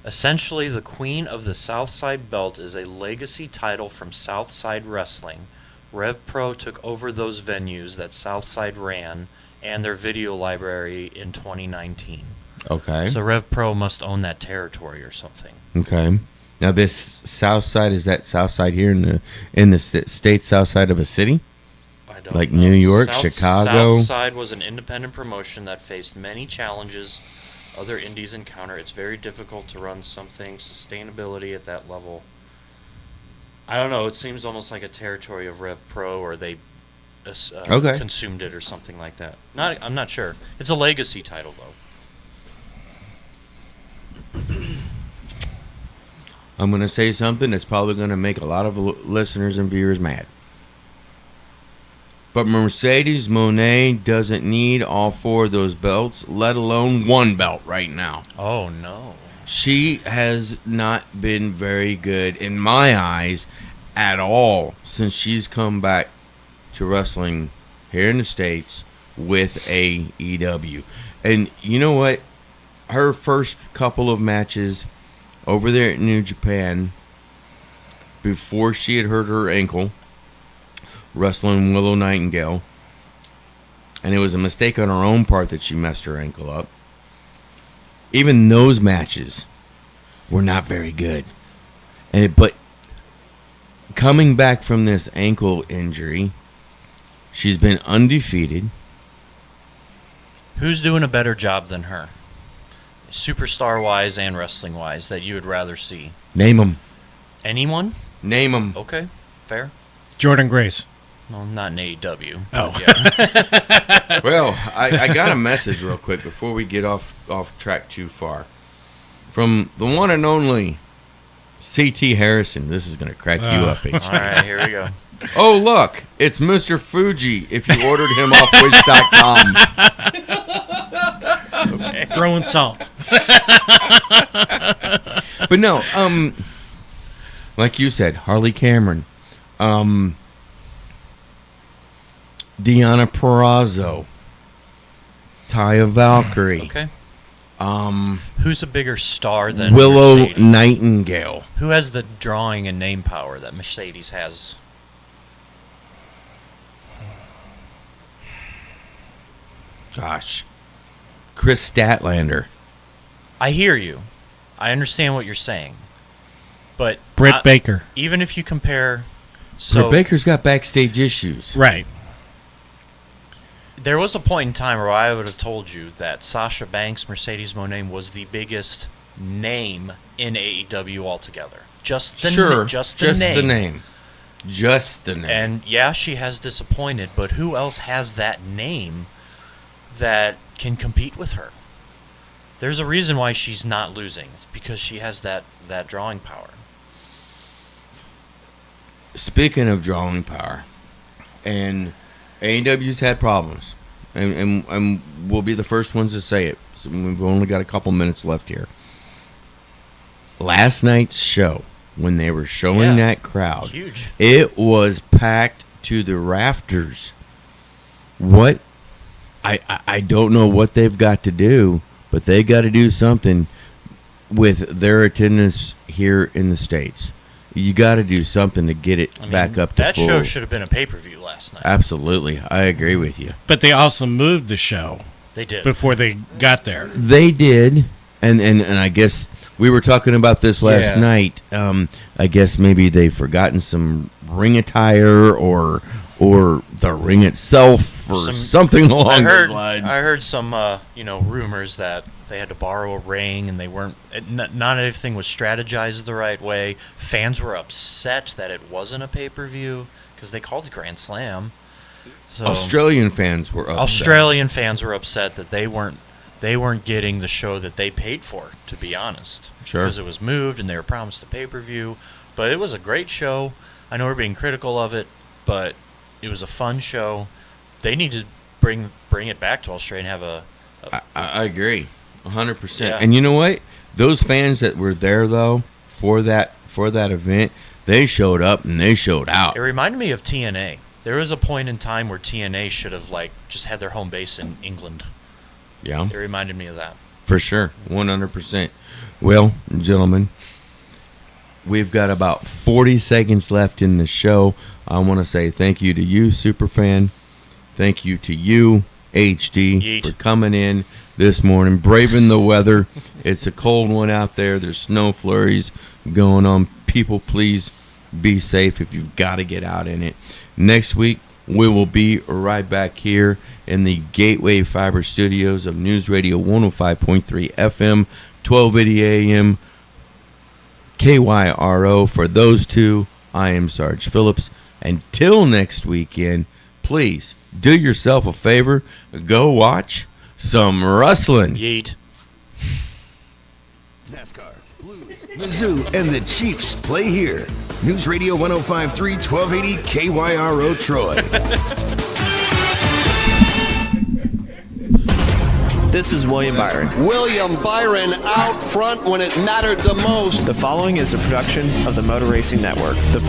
Essentially, the Queen of the Southside Belt is a legacy title from Southside Wrestling. Rev Pro took over those venues that Southside ran and their video library in 2019.
Okay.
So Rev Pro must own that territory or something.
Okay. Now this Southside, is that Southside here in the state Southside of a city?
I don't
like
know.
New York, Chicago.
Southside was an independent promotion that faced many challenges other indies encounter. It's very difficult to run something sustainability at that level. I don't know. It seems almost like a territory of Rev Pro, or they consumed it or something like that. I'm not sure. It's a legacy title though.
I'm going to say something that's probably going to make a lot of listeners and viewers mad. But Mercedes Moné doesn't need all 4 of those belts, let alone 1 belt right now.
Oh, no.
She has not been very good, in my eyes, at all since she's come back to wrestling here in the States with AEW. And you know what? Her first couple of matches over there at New Japan, before she had hurt her ankle, wrestling Willow Nightingale, and it was a mistake on her own part that she messed her ankle up. Even those matches were not very good. But coming back from this ankle injury, she's been undefeated.
Who's doing a better job than her? Superstar-wise and wrestling-wise, that you would rather see?
Name them.
Anyone?
Name them.
Okay, fair.
Jordan Grace.
Well, not in AEW.
Oh.
Yeah.
Well, I got a message real quick before we get off track too far. From the one and only C.T. Harrison. This is going to crack you up, HT.
All right, here we go.
Oh, look. It's Mr. Fuji if you ordered him off Wish.com.
Okay. Throwing salt.
But no, like you said, Harley Cameron, Deonna Purrazzo, Taya Valkyrie.
Okay. Who's a bigger star than
Willow
Mercedes?
Nightingale?
Who has the drawing and name power that Mercedes has?
Gosh. Chris Statlander.
I hear you. I understand what you're saying. But
Britt Baker.
Even if you compare...
Britt Baker's got backstage issues.
Right.
There was a point in time where I would have told you that Sasha Banks, Mercedes Moné was the biggest name in AEW altogether. Just the name.
Just the name. Just the name.
And yeah, she has disappointed, but who else has that name that can compete with her? There's a reason why she's not losing. It's because she has that drawing power.
speaking of drawing power, and AEW's had problems, and we'll be the first ones to say it. So we've only got a couple minutes left here. Last night's show, when they were showing that crowd,
huge.
It was packed to the rafters. What? I don't know what they've got to do, but they got to do something with their attendance here in the States. You got to do something to get it back up to full.
That show should have been a pay-per-view last night.
Absolutely. I agree with you.
But they also moved the show.
They did.
Before they got there.
They did. And I guess we were talking about this last night. I guess maybe they've forgotten some ring attire or the ring itself or something along those lines.
I heard some rumors that they had to borrow a ring and they weren't. Not everything was strategized the right way. Fans were upset that it wasn't a pay-per-view because they called it Grand Slam. So
Australian fans were upset.
Australian fans were upset that they weren't getting the show that they paid for, to be honest.
Sure.
Because it was moved and they were promised a pay-per-view. But it was a great show. I know we're being critical of it, but it was a fun show. They need to bring it back to Australia and have
I agree, 100%.
Yeah.
And you know what? Those fans that were there though for that event, they showed up and they showed out.
It reminded me of TNA. There was a point in time where TNA should have just had their home base in England.
Yeah.
It reminded me of that.
For sure, 100%. Well, gentlemen, we've got about 40 seconds left in the show. I want to say thank you to you, Superfan. Thank you to you, HD,
Yeet.
for coming in this morning, braving the weather. It's a cold one out there. There's snow flurries going on. People, please be safe if you've got to get out in it. Next week, we will be right back here in the Gateway Fiber Studios of News Radio 105.3 FM, 1280 AM, KYRO. For those two, I am Sarge Phillips. Until next weekend, please do yourself a favor. Go watch some wrestling.
Yeet.
NASCAR, Blues, Mizzou, and the Chiefs play here. News Radio 105.3, 1280 KYRO Troy.
This is William Byron.
William Byron out front when it mattered the most.
The following is a production of the Motor Racing Network. The